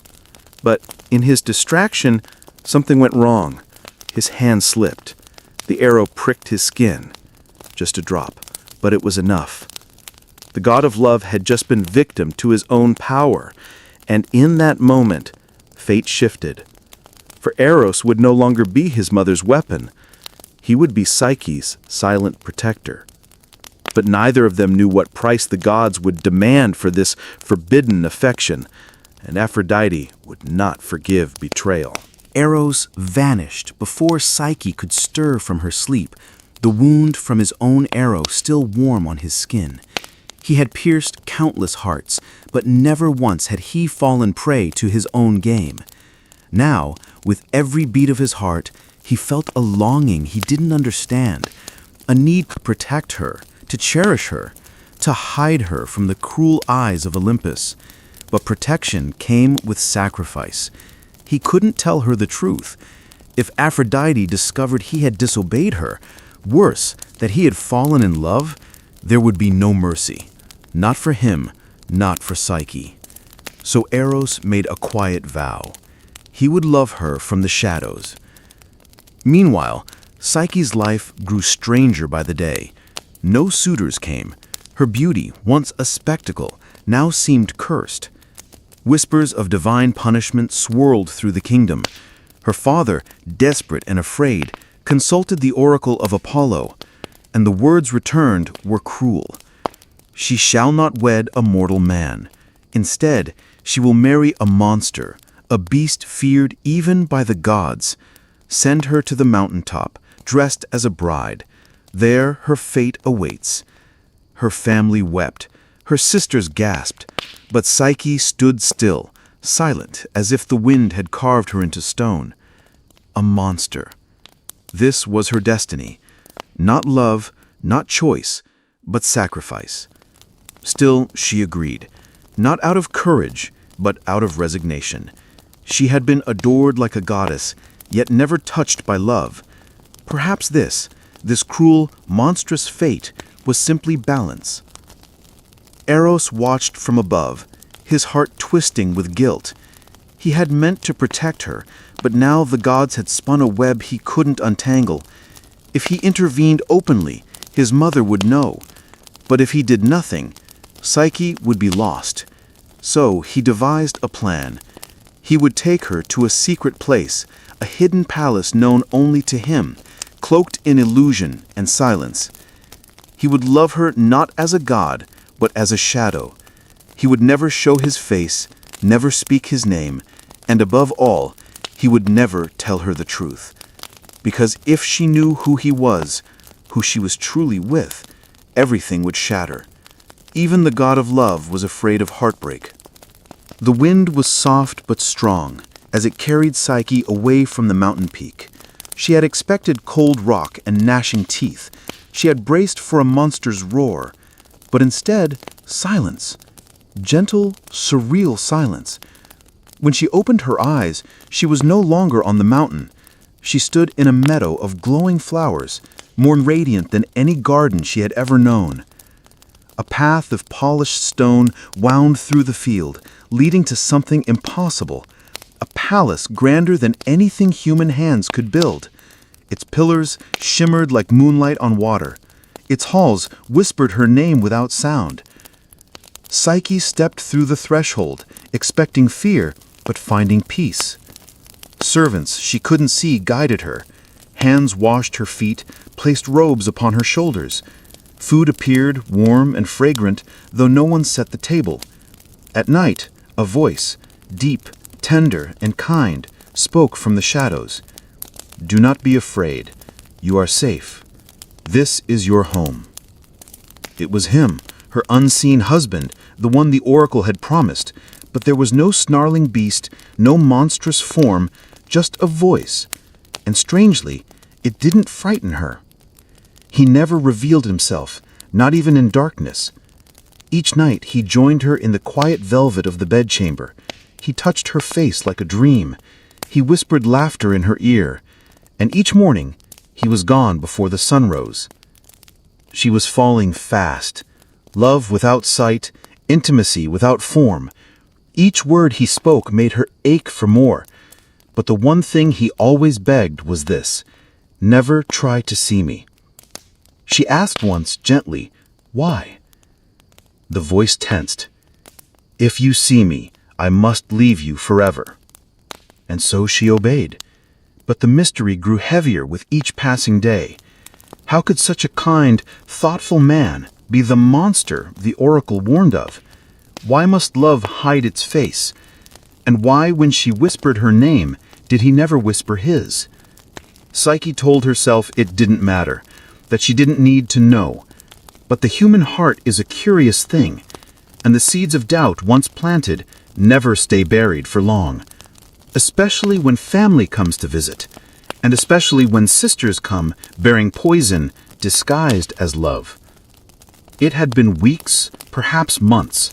But in his distraction, something went wrong. His hand slipped. The arrow pricked his skin. Just a drop, but it was enough. The god of love had just been victim to his own power, and in that moment, fate shifted. For Eros would no longer be his mother's weapon. He would be Psyche's silent protector. But neither of them knew what price the gods would demand for this forbidden affection, and Aphrodite would not forgive betrayal. Eros vanished before Psyche could stir from her sleep, the wound from his own arrow still warm on his skin. He had pierced countless hearts, but never once had he fallen prey to his own game. Now, with every beat of his heart, he felt a longing he didn't understand, a need to protect her, to cherish her, to hide her from the cruel eyes of Olympus. But protection came with sacrifice. He couldn't tell her the truth. If Aphrodite discovered he had disobeyed her, worse, that he had fallen in love, there would be no mercy. Not for him, not for Psyche. So Eros made a quiet vow. He would love her from the shadows. Meanwhile, Psyche's life grew stranger by the day. No suitors came. Her beauty, once a spectacle, now seemed cursed. Whispers of divine punishment swirled through the kingdom. Her father, desperate and afraid, consulted the oracle of Apollo, and the words returned were cruel. She shall not wed a mortal man. Instead, she will marry a monster, a beast feared even by the gods. Send her to the mountaintop, dressed as a bride. There her fate awaits. Her family wept. Her sisters gasped. But Psyche stood still, silent, as if the wind had carved her into stone. A monster. This was her destiny. Not love, not choice, but sacrifice. Still, she agreed. Not out of courage, but out of resignation. She had been adored like a goddess, yet never touched by love. Perhaps this cruel, monstrous fate, was simply balance. Eros watched from above, his heart twisting with guilt. He had meant to protect her, but now the gods had spun a web he couldn't untangle. If he intervened openly, his mother would know. But if he did nothing, Psyche would be lost. So he devised a plan. He would take her to a secret place, a hidden palace known only to him, cloaked in illusion and silence. He would love her not as a god, but as a shadow. He would never show his face, never speak his name, and above all, he would never tell her the truth. Because if she knew who he was, who she was truly with, everything would shatter. Even the god of love was afraid of heartbreak. The wind was soft but strong, as it carried Psyche away from the mountain peak. She had expected cold rock and gnashing teeth. She had braced for a monster's roar, but instead, silence. Gentle, surreal silence. When she opened her eyes, she was no longer on the mountain. She stood in a meadow of glowing flowers, more radiant than any garden she had ever known. A path of polished stone wound through the field, leading to something impossible. A palace grander than anything human hands could build. Its pillars shimmered like moonlight on water. Its halls whispered her name without sound. Psyche stepped through the threshold, expecting fear, but finding peace. Servants she couldn't see guided her. Hands washed her feet, placed robes upon her shoulders. Food appeared, warm and fragrant, though no one set the table. At night, a voice, deep, tender, and kind, spoke from the shadows. Do not be afraid. You are safe. This is your home. It was him, her unseen husband, the one the oracle had promised, but there was no snarling beast, no monstrous form, just a voice. And strangely, it didn't frighten her. He never revealed himself, not even in darkness. Each night he joined her in the quiet velvet of the bedchamber. He touched her face like a dream. He whispered laughter in her ear. And each morning, he was gone before the sun rose. She was falling fast. Love without sight, intimacy without form. Each word he spoke made her ache for more. But the one thing he always begged was this: never try to see me. She asked once, gently, why? The voice tensed. If you see me, I must leave you forever. And so she obeyed. But the mystery grew heavier with each passing day. How could such a kind, thoughtful man be the monster the oracle warned of? Why must love hide its face? And why, when she whispered her name, did he never whisper his? Psyche told herself it didn't matter, that she didn't need to know. But the human heart is a curious thing, and the seeds of doubt, once planted, never stay buried for long. Especially when family comes to visit, and especially when sisters come bearing poison disguised as love. It had been weeks, perhaps months.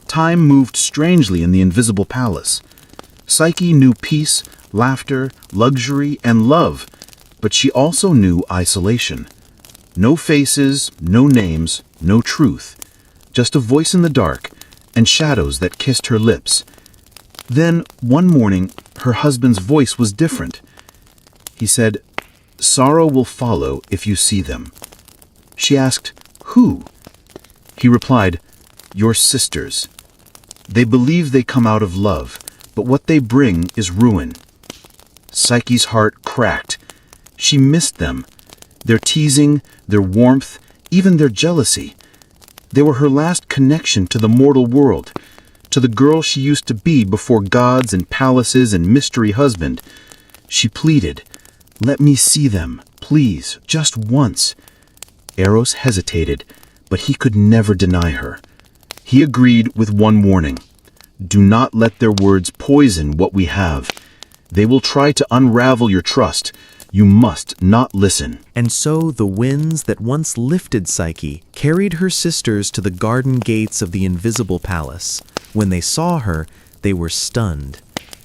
Time moved strangely in the invisible palace. Psyche knew peace, laughter, luxury, and love, but she also knew isolation. No faces, no names, no truth. Just a voice in the dark and shadows that kissed her lips. Then, one morning, her husband's voice was different. He said, "Sorrow will follow if you see them." She asked, "Who?" He replied, "Your sisters. They believe they come out of love, but what they bring is ruin." Psyche's heart cracked. She missed them. Their teasing, their warmth, even their jealousy. They were her last connection to the mortal world, to the girl she used to be before gods and palaces and mystery husband. She pleaded, "Let me see them, please, just once." Eros hesitated, but he could never deny her. He agreed with one warning. "Do not let their words poison what we have. They will try to unravel your trust. You must not listen." And so the winds that once lifted Psyche carried her sisters to the garden gates of the invisible palace. When they saw her, they were stunned.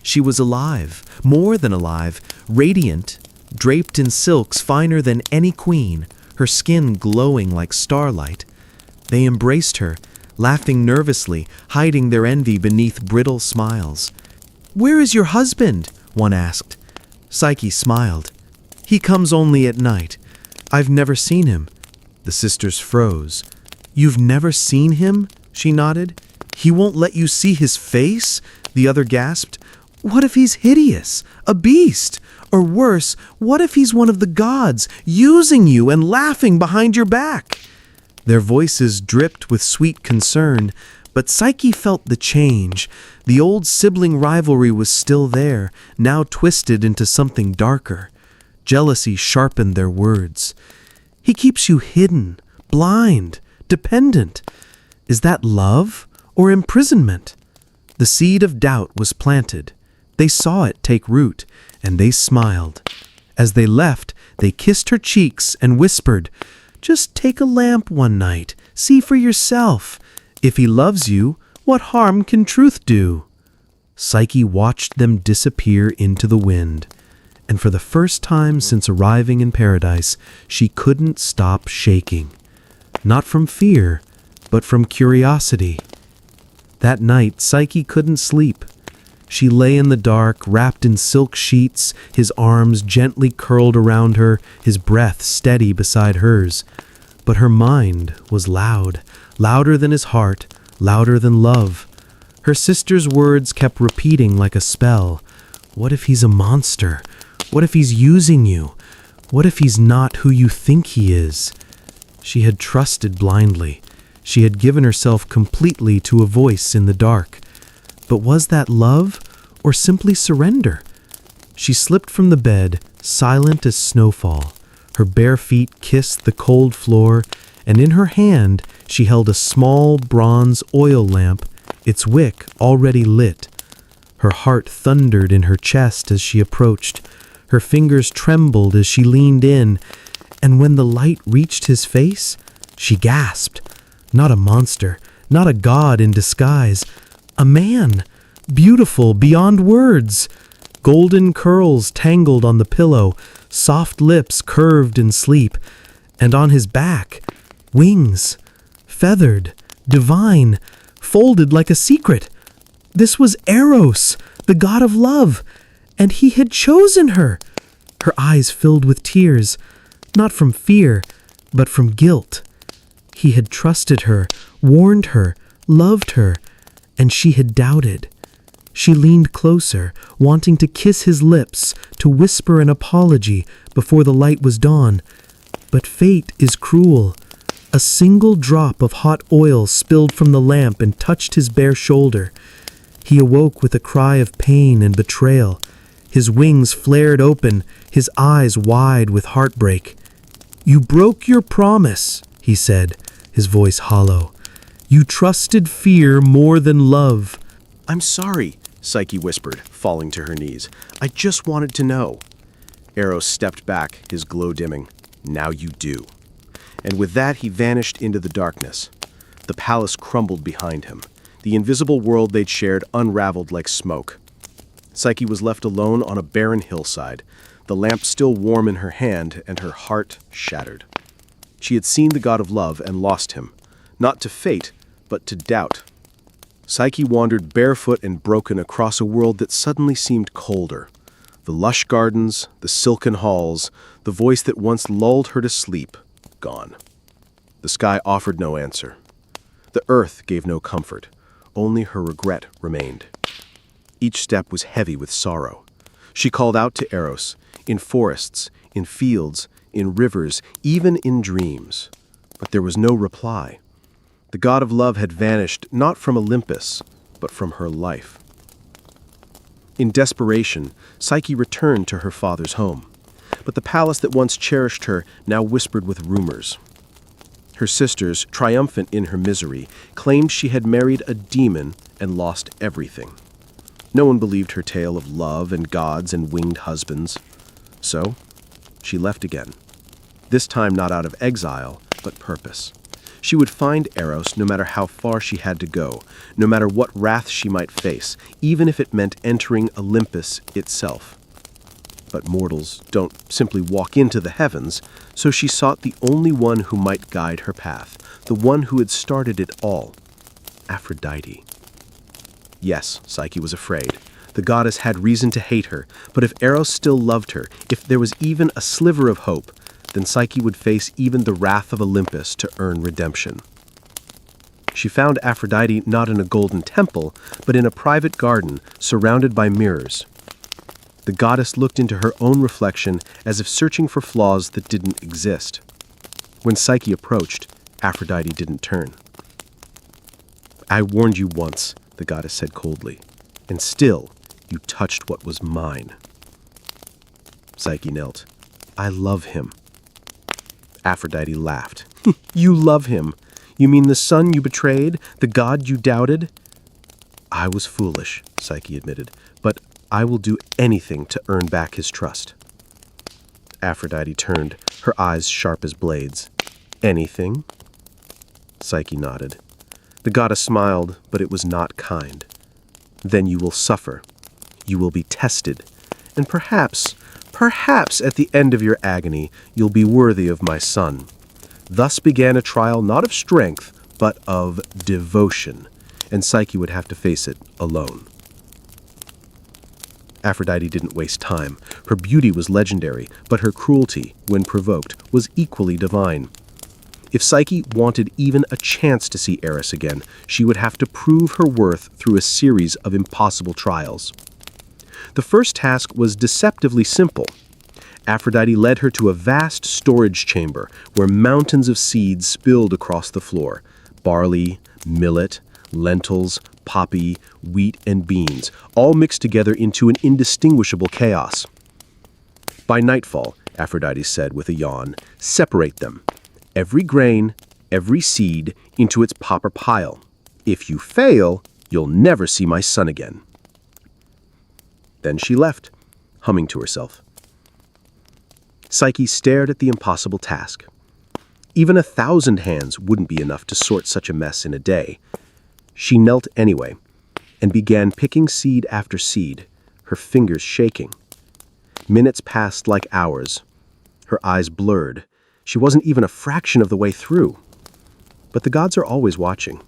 She was alive, more than alive, radiant, draped in silks finer than any queen, her skin glowing like starlight. They embraced her, laughing nervously, hiding their envy beneath brittle smiles. "Where is your husband?" one asked. Psyche smiled. "He comes only at night. I've never seen him." The sisters froze. "You've never seen him?" she nodded. "He won't let you see his face?" the other gasped. "What if he's hideous, a beast? Or worse, what if he's one of the gods, using you and laughing behind your back?" Their voices dripped with sweet concern, but Psyche felt the change. The old sibling rivalry was still there, now twisted into something darker. Jealousy sharpened their words. "He keeps you hidden, blind, dependent. Is that love or imprisonment?" The seed of doubt was planted. They saw it take root, and they smiled. As they left, they kissed her cheeks and whispered, "Just take a lamp one night, see for yourself. If he loves you, what harm can truth do?" Psyche watched them disappear into the wind, and for the first time since arriving in paradise, she couldn't stop shaking. Not from fear, but from curiosity. That night, Psyche couldn't sleep. She lay in the dark, wrapped in silk sheets, his arms gently curled around her, his breath steady beside hers. But her mind was loud, louder than his heart, louder than love. Her sister's words kept repeating like a spell. "What if he's a monster? What if he's using you? What if he's not who you think he is?" She had trusted blindly. She had given herself completely to a voice in the dark. But was that love or simply surrender? She slipped from the bed, silent as snowfall. Her bare feet kissed the cold floor, and in her hand she held a small bronze oil lamp, its wick already lit. Her heart thundered in her chest as she approached. Her fingers trembled as she leaned in, and when the light reached his face, she gasped. Not a monster, not a god in disguise. A man, beautiful beyond words. Golden curls tangled on the pillow, soft lips curved in sleep, and on his back, wings, feathered, divine, folded like a secret. This was Eros, the god of love, and he had chosen her. Her eyes filled with tears, not from fear, but from guilt. He had trusted her, warned her, loved her, and she had doubted. She leaned closer, wanting to kiss his lips, to whisper an apology before the light was dawn. But fate is cruel. A single drop of hot oil spilled from the lamp and touched his bare shoulder. He awoke with a cry of pain and betrayal. His wings flared open, his eyes wide with heartbreak. "You broke your promise," he said, his voice hollow. "You trusted fear more than love." "I'm sorry," Psyche whispered, falling to her knees. "I just wanted to know." Eros stepped back, his glow dimming. "Now you do." And with that, he vanished into the darkness. The palace crumbled behind him. The invisible world they'd shared unraveled like smoke. Psyche was left alone on a barren hillside, the lamp still warm in her hand and her heart shattered. She had seen the god of love and lost him, not to fate, but to doubt. Psyche wandered barefoot and broken across a world that suddenly seemed colder. The lush gardens, the silken halls, the voice that once lulled her to sleep, gone. The sky offered no answer. The earth gave no comfort. Only her regret remained. Each step was heavy with sorrow. She called out to Eros, in forests, in fields, in rivers, even in dreams. But there was no reply. The god of love had vanished not from Olympus, but from her life. In desperation, Psyche returned to her father's home. But the palace that once cherished her now whispered with rumors. Her sisters, triumphant in her misery, claimed she had married a demon and lost everything. No one believed her tale of love and gods and winged husbands. So, she left again. This time not out of exile, but purpose. She would find Eros no matter how far she had to go, no matter what wrath she might face, even if it meant entering Olympus itself. But mortals don't simply walk into the heavens, so she sought the only one who might guide her path, the one who had started it all, Aphrodite. Yes, Psyche was afraid. The goddess had reason to hate her, but if Eros still loved her, if there was even a sliver of hope, then Psyche would face even the wrath of Olympus to earn redemption. She found Aphrodite not in a golden temple, but in a private garden surrounded by mirrors. The goddess looked into her own reflection as if searching for flaws that didn't exist. When Psyche approached, Aphrodite didn't turn. "I warned you once," the goddess said coldly, "and still you touched what was mine." Psyche knelt. "I love him." Aphrodite laughed. "You love him? You mean the son you betrayed, the god you doubted?" "I was foolish," Psyche admitted, "but I will do anything to earn back his trust." Aphrodite turned, her eyes sharp as blades. "Anything?" Psyche nodded. The goddess smiled, but it was not kind. "Then you will suffer. You will be tested. And perhaps at the end of your agony, you'll be worthy of my son." Thus began a trial not of strength, but of devotion, and Psyche would have to face it alone. Aphrodite didn't waste time. Her beauty was legendary, but her cruelty, when provoked, was equally divine. If Psyche wanted even a chance to see Eros again, she would have to prove her worth through a series of impossible trials. The first task was deceptively simple. Aphrodite led her to a vast storage chamber where mountains of seeds spilled across the floor. Barley, millet, lentils, poppy, wheat, and beans, all mixed together into an indistinguishable chaos. "By nightfall," Aphrodite said with a yawn, "separate them. Every grain, every seed, into its proper pile. If you fail, you'll never see my son again." Then she left, humming to herself. Psyche stared at the impossible task. Even 1,000 hands wouldn't be enough to sort such a mess in a day. She knelt anyway, and began picking seed after seed, her fingers shaking. Minutes passed like hours. Her eyes blurred. She wasn't even a fraction of the way through. But the gods are always watching,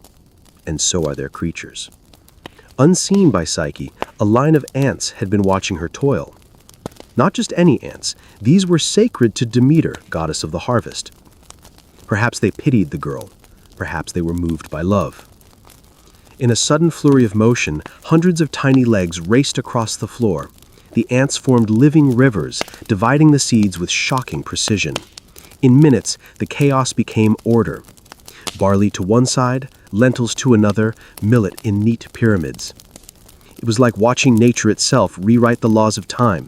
and so are their creatures. Unseen by Psyche, a line of ants had been watching her toil. Not just any ants, these were sacred to Demeter, goddess of the harvest. Perhaps they pitied the girl, perhaps they were moved by love. In a sudden flurry of motion, hundreds of tiny legs raced across the floor. The ants formed living rivers, dividing the seeds with shocking precision. In minutes, the chaos became order. Barley to one side, lentils to another, millet in neat pyramids. It was like watching nature itself rewrite the laws of time.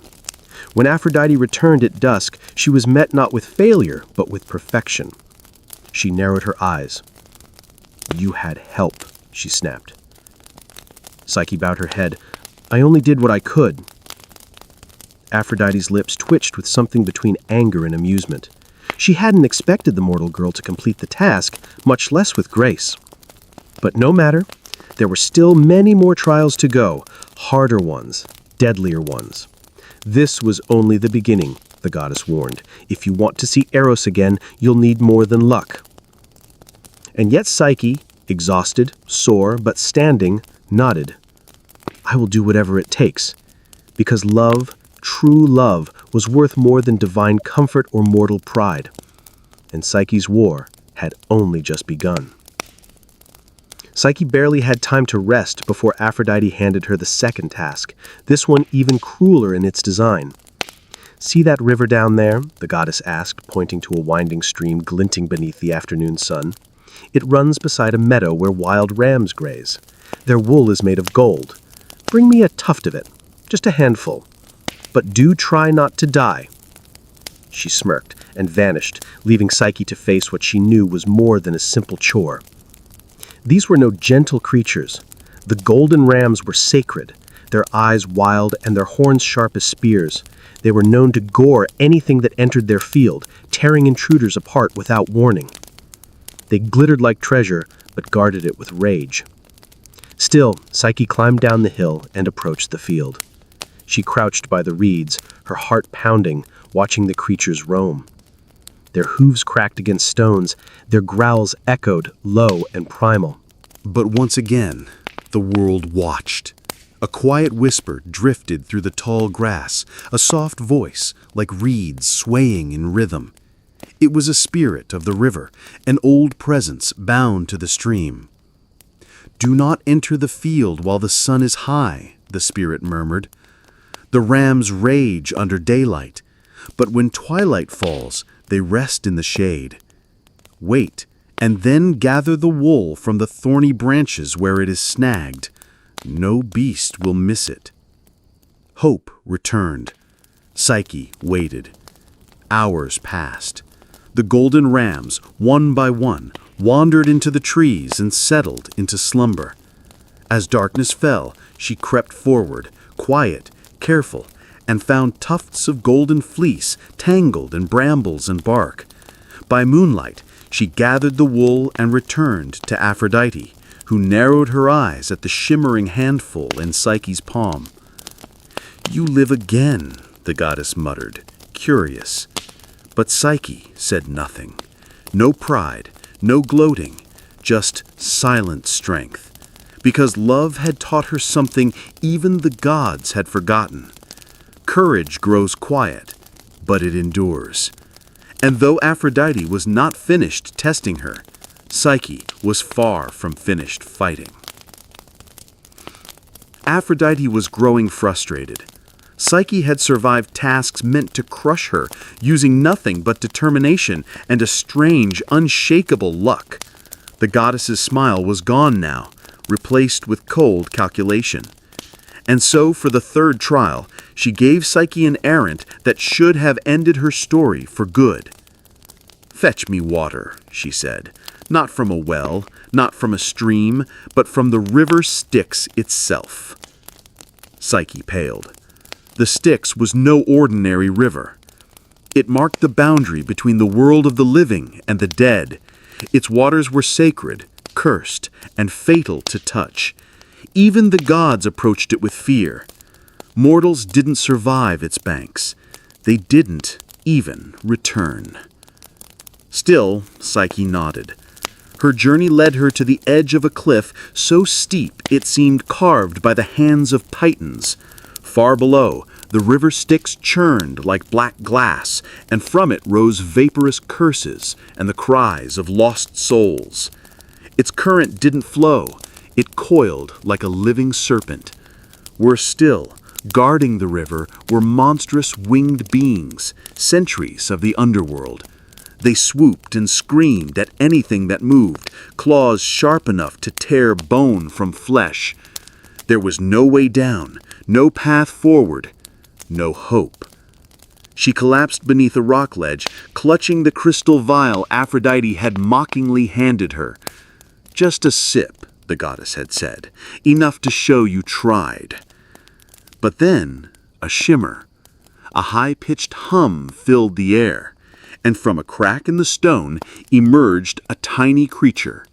When Aphrodite returned at dusk, she was met not with failure, but with perfection. She narrowed her eyes. "You had help," she snapped. Psyche bowed her head. "I only did what I could." Aphrodite's lips twitched with something between anger and amusement. She hadn't expected the mortal girl to complete the task, much less with grace. But no matter. There were still many more trials to go, harder ones, deadlier ones. This was only the beginning, the goddess warned. If you want to see Eros again, you'll need more than luck. And yet Psyche, exhausted, sore, but standing, nodded. "I will do whatever it takes." Because love, true love, was worth more than divine comfort or mortal pride. And Psyche's war had only just begun. Psyche barely had time to rest before Aphrodite handed her the second task, this one even crueler in its design. "See that river down there?" the goddess asked, pointing to a winding stream glinting beneath the afternoon sun. "It runs beside a meadow where wild rams graze. Their wool is made of gold. Bring me a tuft of it, just a handful. But do try not to die." She smirked and vanished, leaving Psyche to face what she knew was more than a simple chore. These were no gentle creatures. The golden rams were sacred, their eyes wild and their horns sharp as spears. They were known to gore anything that entered their field, tearing intruders apart without warning. They glittered like treasure, but guarded it with rage. Still, Psyche climbed down the hill and approached the field. She crouched by the reeds, her heart pounding, watching the creatures roam. Their hooves cracked against stones, their growls echoed, low and primal. But once again, the world watched. A quiet whisper drifted through the tall grass, a soft voice like reeds swaying in rhythm. It was a spirit of the river, an old presence bound to the stream. "Do not enter the field while the sun is high," the spirit murmured. "The rams rage under daylight, but when twilight falls, they rest in the shade. Wait, and then gather the wool from the thorny branches where it is snagged. No beast will miss it." Hope returned. Psyche waited. Hours passed. The golden rams, one by one, wandered into the trees and settled into slumber. As darkness fell, she crept forward, quiet, careful, and found tufts of golden fleece tangled in brambles and bark. By moonlight, she gathered the wool and returned to Aphrodite, who narrowed her eyes at the shimmering handful in Psyche's palm. "You live again," the goddess muttered, curious. But Psyche said nothing. No pride, no gloating, just silent strength. Because love had taught her something even the gods had forgotten. Courage grows quiet, but it endures. And though Aphrodite was not finished testing her, Psyche was far from finished fighting. Aphrodite was growing frustrated. Psyche had survived tasks meant to crush her, using nothing but determination and a strange, unshakable luck. The goddess's smile was gone now, replaced with cold calculation. And so, for the third trial, she gave Psyche an errand that should have ended her story for good. "Fetch me water," she said, "not from a well, not from a stream, but from the river Styx itself." Psyche paled. The Styx was no ordinary river. It marked the boundary between the world of the living and the dead. Its waters were sacred, cursed, and fatal to touch. Even the gods approached it with fear. Mortals didn't survive its banks. They didn't even return. Still, Psyche nodded. Her journey led her to the edge of a cliff so steep it seemed carved by the hands of Titans. Far below, the river Styx churned like black glass, and from it rose vaporous curses and the cries of lost souls. Its current didn't flow. It coiled like a living serpent. Worse still, guarding the river were monstrous winged beings, sentries of the underworld. They swooped and screamed at anything that moved, claws sharp enough to tear bone from flesh. There was no way down, no path forward, no hope. She collapsed beneath a rock ledge, clutching the crystal vial Aphrodite had mockingly handed her. "Just a sip," the goddess had said, "enough to show you tried." But then, a shimmer. A high-pitched hum filled the air, and from a crack in the stone emerged a tiny creature.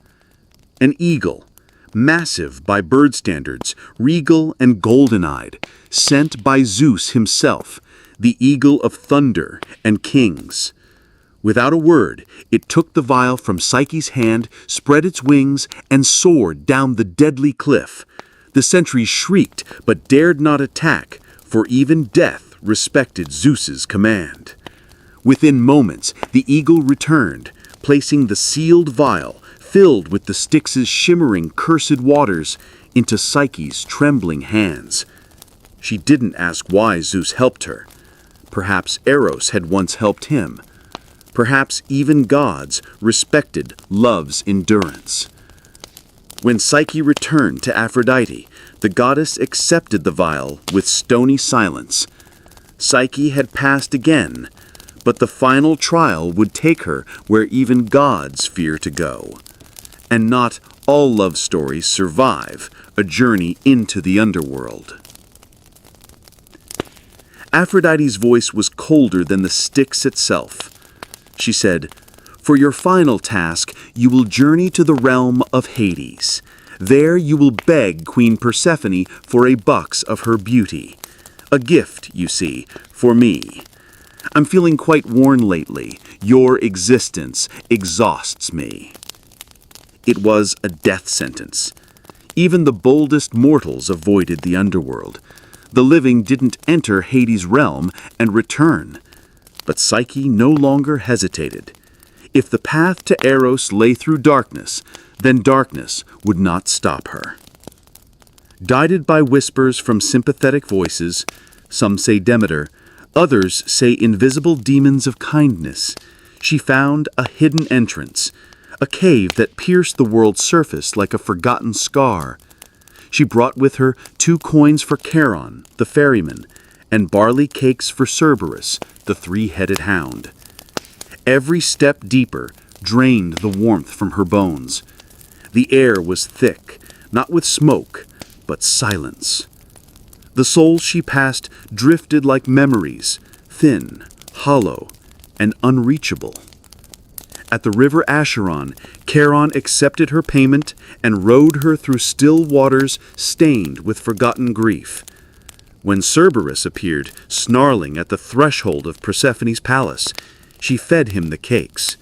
An eagle, massive by bird standards, regal and golden-eyed, sent by Zeus himself, the eagle of thunder and kings. Without a word, it took the vial from Psyche's hand, spread its wings, and soared down the deadly cliff. The sentries shrieked, but dared not attack, for even death respected Zeus's command. Within moments, the eagle returned, placing the sealed vial, filled with the Styx's shimmering cursed waters, into Psyche's trembling hands. She didn't ask why Zeus helped her. Perhaps Eros had once helped him. Perhaps even gods respected love's endurance. When Psyche returned to Aphrodite, the goddess accepted the vial with stony silence. Psyche had passed again, but the final trial would take her where even gods fear to go. And not all love stories survive a journey into the underworld. Aphrodite's voice was colder than the Styx itself. She said, "For your final task, you will journey to the realm of Hades. There you will beg Queen Persephone for a box of her beauty. A gift, you see, for me. I'm feeling quite worn lately. Your existence exhausts me." It was a death sentence. Even the boldest mortals avoided the underworld. The living didn't enter Hades' realm and return. But Psyche no longer hesitated. If the path to Eros lay through darkness, then darkness would not stop her. Guided by whispers from sympathetic voices, some say Demeter, others say invisible demons of kindness, she found a hidden entrance, a cave that pierced the world's surface like a forgotten scar. She brought with her 2 coins for Charon, the ferryman, and barley cakes for Cerberus, the 3-headed hound. Every step deeper drained the warmth from her bones. The air was thick, not with smoke, but silence. The souls she passed drifted like memories, thin, hollow, and unreachable. At the river Acheron, Charon accepted her payment and rowed her through still waters stained with forgotten grief. When Cerberus appeared, snarling at the threshold of Persephone's palace, she fed him the cakes.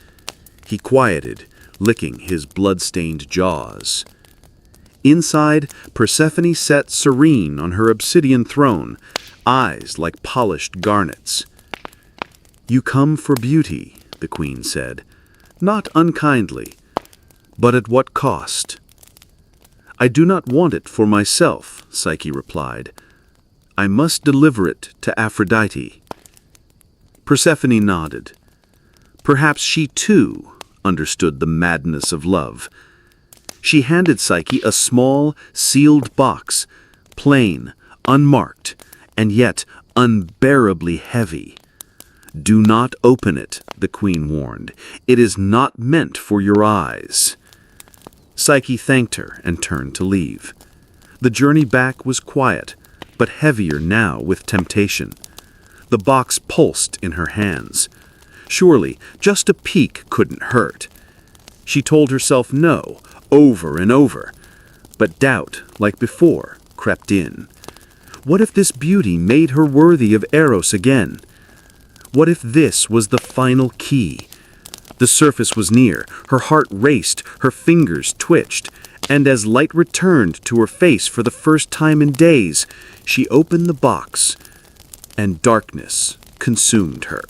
He quieted, licking his blood-stained jaws. Inside, Persephone sat serene on her obsidian throne, eyes like polished garnets. "You come for beauty," the queen said, "not unkindly, but at what cost?" "I do not want it for myself," Psyche replied. "I must deliver it to Aphrodite." Persephone nodded. Perhaps she, too, understood the madness of love. She handed Psyche a small, sealed box, plain, unmarked, and yet unbearably heavy. "Do not open it," the queen warned. "It is not meant for your eyes." Psyche thanked her and turned to leave. The journey back was quiet, but heavier now with temptation. The box pulsed in her hands. Surely, just a peek couldn't hurt. She told herself no, over and over. But doubt, like before, crept in. What if this beauty made her worthy of Eros again? What if this was the final key? The surface was near, her heart raced, her fingers twitched, and as light returned to her face for the first time in days, she opened the box, and darkness consumed her.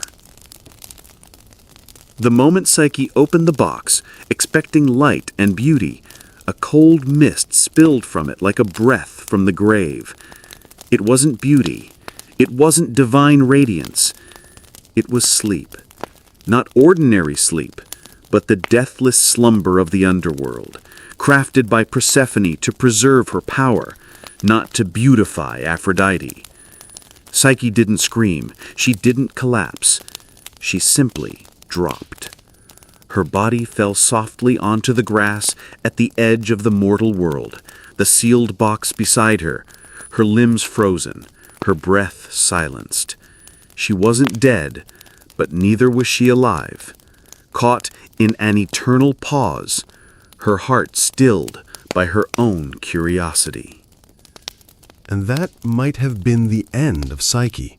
The moment Psyche opened the box, expecting light and beauty, a cold mist spilled from it like a breath from the grave. It wasn't beauty. It wasn't divine radiance. It was sleep. Not ordinary sleep, but the deathless slumber of the underworld, crafted by Persephone to preserve her power, not to beautify Aphrodite. Psyche didn't scream. She didn't collapse. She simply dropped. Her body fell softly onto the grass at the edge of the mortal world, the sealed box beside her, her limbs frozen, her breath silenced. She wasn't dead, but neither was she alive. Caught in an eternal pause, her heart stilled by her own curiosity. And that might have been the end of Psyche.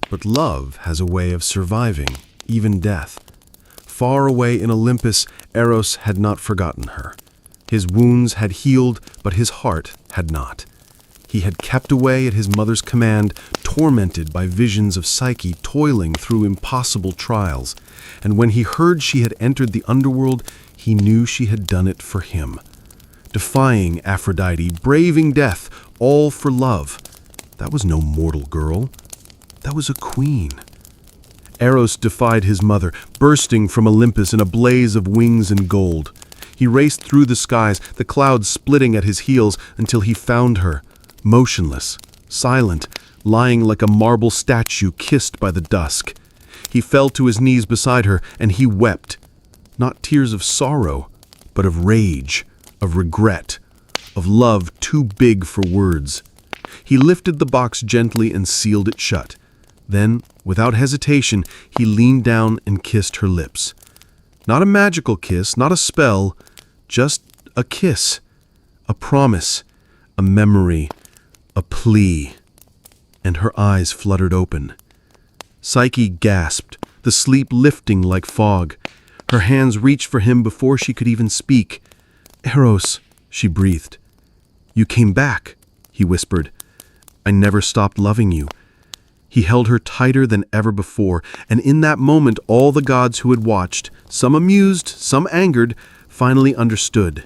But love has a way of surviving, even death. Far away in Olympus, Eros had not forgotten her. His wounds had healed, but his heart had not. He had kept away at his mother's command, tormented by visions of Psyche toiling through impossible trials. And when he heard she had entered the underworld, he knew she had done it for him. Defying Aphrodite, braving death, all for love. That was no mortal girl. That was a queen. Eros defied his mother, bursting from Olympus in a blaze of wings and gold. He raced through the skies, the clouds splitting at his heels, until he found her, motionless, silent, lying like a marble statue kissed by the dusk. He fell to his knees beside her, and he wept. Not tears of sorrow, but of rage, of regret, of love too big for words. He lifted the box gently and sealed it shut. Then, without hesitation, he leaned down and kissed her lips. Not a magical kiss, not a spell, just a kiss, a promise, a memory, a plea. And her eyes fluttered open. Psyche gasped, the sleep lifting like fog. Her hands reached for him before she could even speak. "Eros," she breathed. "You came back," he whispered. "I never stopped loving you." He held her tighter than ever before, and in that moment all the gods who had watched, some amused, some angered, finally understood.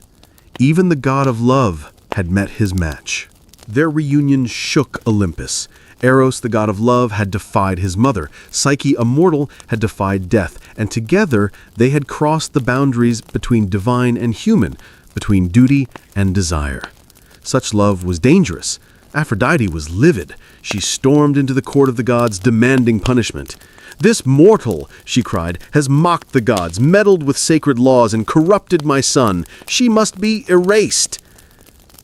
Even the god of love had met his match. Their reunion shook Olympus. Eros, the god of love, had defied his mother. Psyche, a mortal, had defied death, and together they had crossed the boundaries between divine and human, between duty and desire. Such love was dangerous. Aphrodite was livid. She stormed into the court of the gods, demanding punishment. "This mortal," she cried, "has mocked the gods, meddled with sacred laws, and corrupted my son. She must be erased."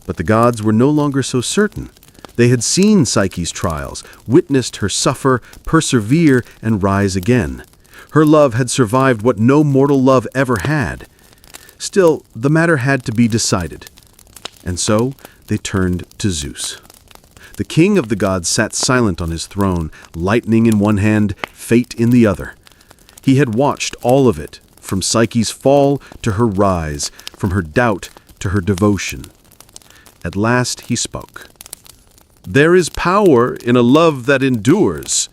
But the gods were no longer so certain. They had seen Psyche's trials, witnessed her suffer, persevere, and rise again. Her love had survived what no mortal love ever had. Still, the matter had to be decided. And so they turned to Zeus. The king of the gods sat silent on his throne, lightning in one hand, fate in the other. He had watched all of it, from Psyche's fall to her rise, from her doubt to her devotion. At last he spoke. "There is power in a love that endures."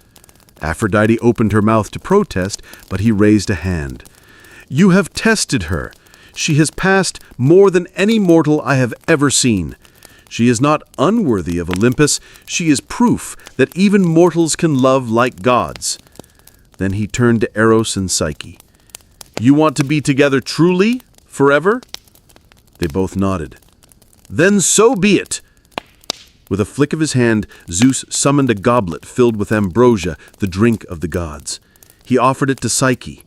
Aphrodite opened her mouth to protest, but he raised a hand. "You have tested her. She has passed more than any mortal I have ever seen. She is not unworthy of Olympus. She is proof that even mortals can love like gods." Then he turned to Eros and Psyche. "You want to be together truly, forever?" They both nodded. "Then so be it." With a flick of his hand, Zeus summoned a goblet filled with ambrosia, the drink of the gods. He offered it to Psyche.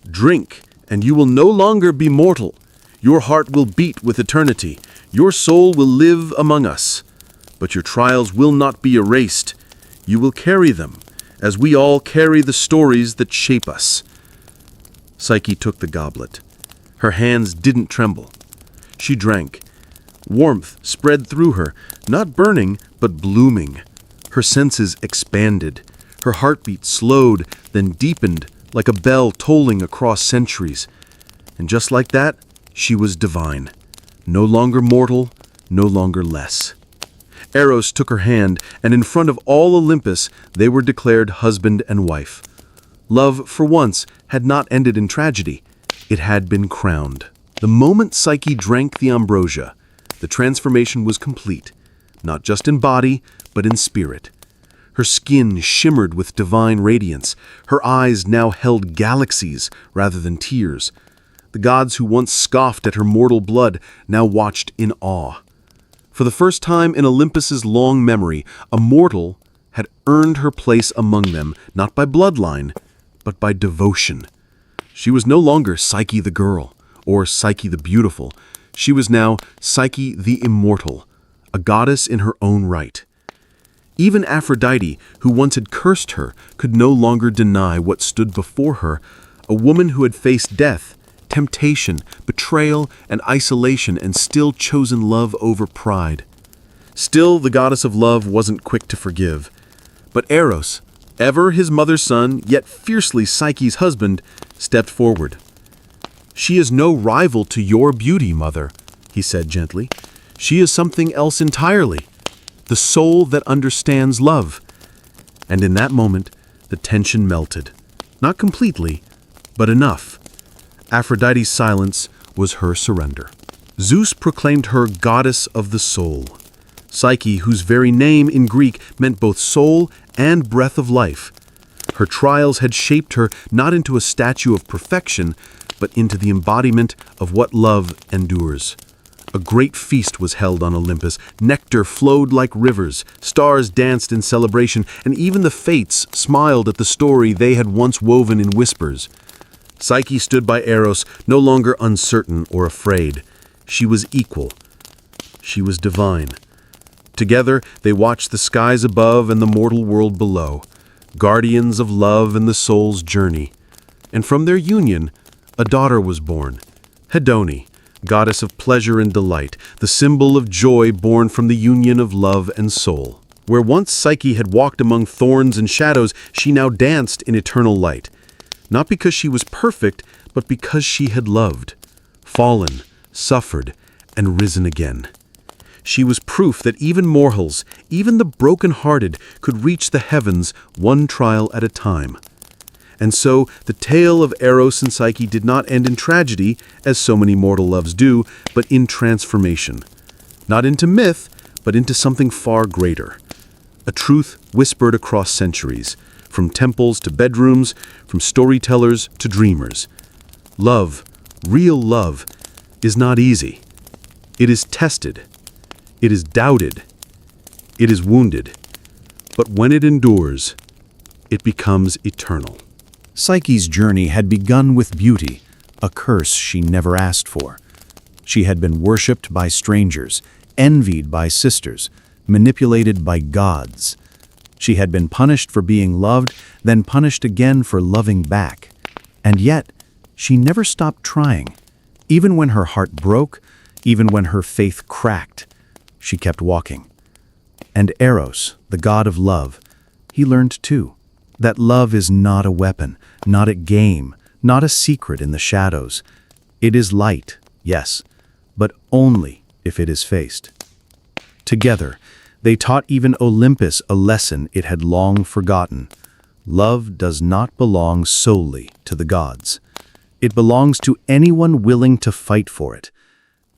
"Drink, and you will no longer be mortal. Your heart will beat with eternity. Your soul will live among us. But your trials will not be erased. You will carry them, as we all carry the stories that shape us." Psyche took the goblet. Her hands didn't tremble. She drank. Warmth spread through her, not burning, but blooming. Her senses expanded. Her heartbeat slowed, then deepened, like a bell tolling across centuries. And just like that, she was divine. No longer mortal, no longer less. Eros took her hand, and in front of all Olympus, they were declared husband and wife. Love, for once, had not ended in tragedy. It had been crowned. The moment Psyche drank the ambrosia, the transformation was complete, not just in body, but in spirit. Her skin shimmered with divine radiance. Her eyes now held galaxies rather than tears. The gods who once scoffed at her mortal blood now watched in awe. For the first time in Olympus's long memory, a mortal had earned her place among them, not by bloodline, but by devotion. She was no longer Psyche the girl, or Psyche the beautiful. She was now Psyche the immortal, a goddess in her own right. Even Aphrodite, who once had cursed her, could no longer deny what stood before her, a woman who had faced death, temptation, betrayal, and isolation, and still chosen love over pride. Still, the goddess of love wasn't quick to forgive. But Eros, ever his mother's son, yet fiercely Psyche's husband, stepped forward. "She is no rival to your beauty, mother," he said gently. "She is something else entirely, the soul that understands love." And in that moment, the tension melted. Not completely, but enough. Aphrodite's silence was her surrender. Zeus proclaimed her goddess of the soul. Psyche, whose very name in Greek meant both soul and breath of life. Her trials had shaped her not into a statue of perfection, but into the embodiment of what love endures. A great feast was held on Olympus. Nectar flowed like rivers, stars danced in celebration, and even the fates smiled at the story they had once woven in whispers. Psyche stood by Eros, no longer uncertain or afraid. She was equal. She was divine. Together, they watched the skies above and the mortal world below, guardians of love and the soul's journey. And from their union, a daughter was born, Hedone, goddess of pleasure and delight, the symbol of joy born from the union of love and soul. Where once Psyche had walked among thorns and shadows, she now danced in eternal light. Not because she was perfect, but because she had loved, fallen, suffered, and risen again. She was proof that even mortals, even the broken-hearted, could reach the heavens one trial at a time. And so the tale of Eros and Psyche did not end in tragedy, as so many mortal loves do, but in transformation. Not into myth, but into something far greater. A truth whispered across centuries, from temples to bedrooms, from storytellers to dreamers. Love, real love, is not easy. It is tested. It is doubted. It is wounded. But when it endures, it becomes eternal. Psyche's journey had begun with beauty, a curse she never asked for. She had been worshipped by strangers, envied by sisters, manipulated by gods. She had been punished for being loved, then punished again for loving back. And yet, she never stopped trying. Even when her heart broke, even when her faith cracked, she kept walking. And Eros, the god of love, he learned too, that love is not a weapon, not a game, not a secret in the shadows. It is light, yes, but only if it is faced. Together, they taught even Olympus a lesson it had long forgotten. Love does not belong solely to the gods. It belongs to anyone willing to fight for it.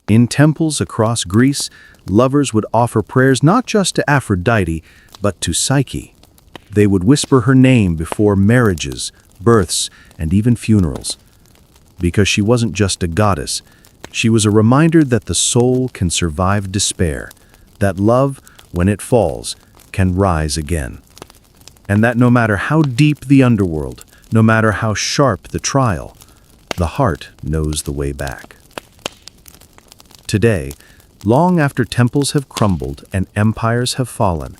In temples across Greece, lovers would offer prayers not just to Aphrodite, but to Psyche. They would whisper her name before marriages, births, and even funerals. Because she wasn't just a goddess, she was a reminder that the soul can survive despair, that love, when it falls, can rise again. And that no matter how deep the underworld, no matter how sharp the trial, the heart knows the way back. Today, long after temples have crumbled and empires have fallen,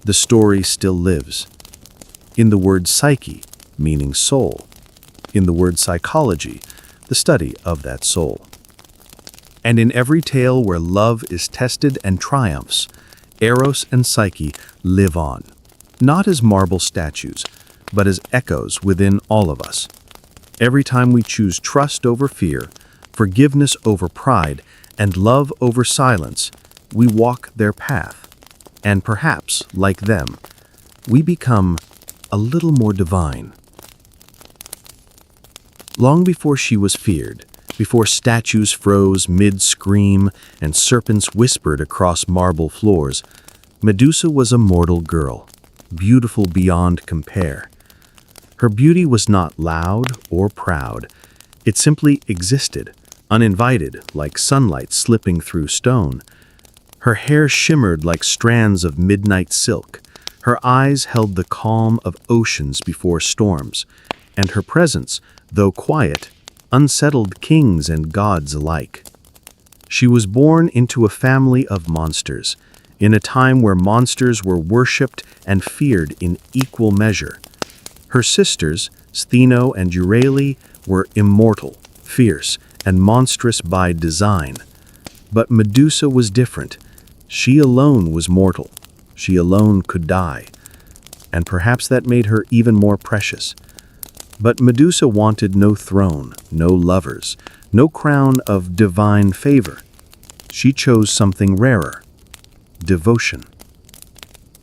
the story still lives. In the word psyche, meaning soul. In the word psychology, the study of that soul. And in every tale where love is tested and triumphs, Eros and Psyche live on, not as marble statues, but as echoes within all of us. Every time we choose trust over fear, forgiveness over pride, and love over silence, we walk their path. And perhaps, like them, we become a little more divine. Long before she was feared, before statues froze mid-scream and serpents whispered across marble floors, Medusa was a mortal girl, beautiful beyond compare. Her beauty was not loud or proud. It simply existed, uninvited, like sunlight slipping through stone. Her hair shimmered like strands of midnight silk, Her eyes held the calm of oceans before storms, and her presence, though quiet, unsettled kings and gods alike. She was born into a family of monsters, in a time where monsters were worshipped and feared in equal measure. Her sisters, Stheno and Euryale, were immortal, fierce, and monstrous by design. But Medusa was different. She alone was mortal. She alone could die. And perhaps that made her even more precious. But Medusa wanted no throne, no lovers, no crown of divine favor. She chose something rarer: devotion.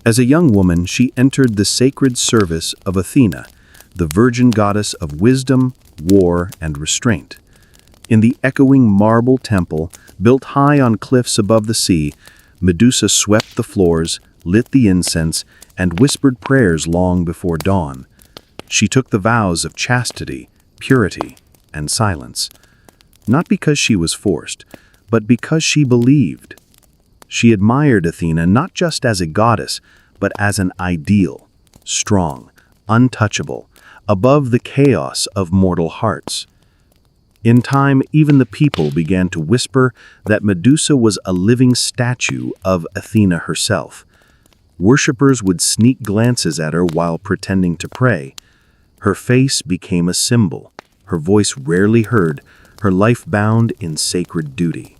As a young woman, she entered the sacred service of Athena, the virgin goddess of wisdom, war, and restraint. In the echoing marble temple, built high on cliffs above the sea, Medusa swept the floors, lit the incense, and whispered prayers long before dawn. She took the vows of chastity, purity, and silence, not because she was forced, but because she believed. She admired Athena not just as a goddess, but as an ideal, strong, untouchable, above the chaos of mortal hearts. In time, even the people began to whisper that Medusa was a living statue of Athena herself. Worshippers would sneak glances at her while pretending to pray. Her face became a symbol, her voice rarely heard, her life bound in sacred duty.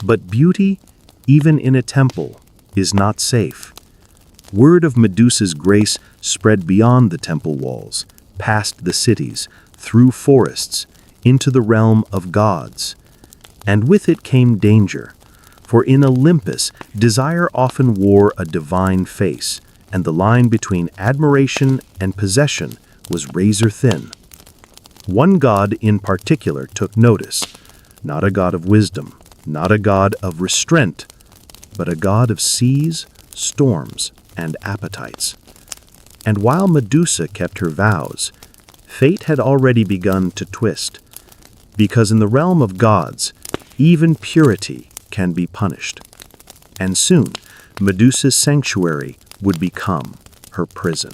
But beauty, even in a temple, is not safe. Word of Medusa's grace spread beyond the temple walls, past the cities, through forests, into the realm of gods. And with it came danger, for in Olympus, desire often wore a divine face, and the line between admiration and possession was razor thin. One god in particular took notice, not a god of wisdom, not a god of restraint, but a god of seas, storms, and appetites. And while Medusa kept her vows, fate had already begun to twist, because in the realm of gods, even purity can be punished. And soon, Medusa's sanctuary would become her prison.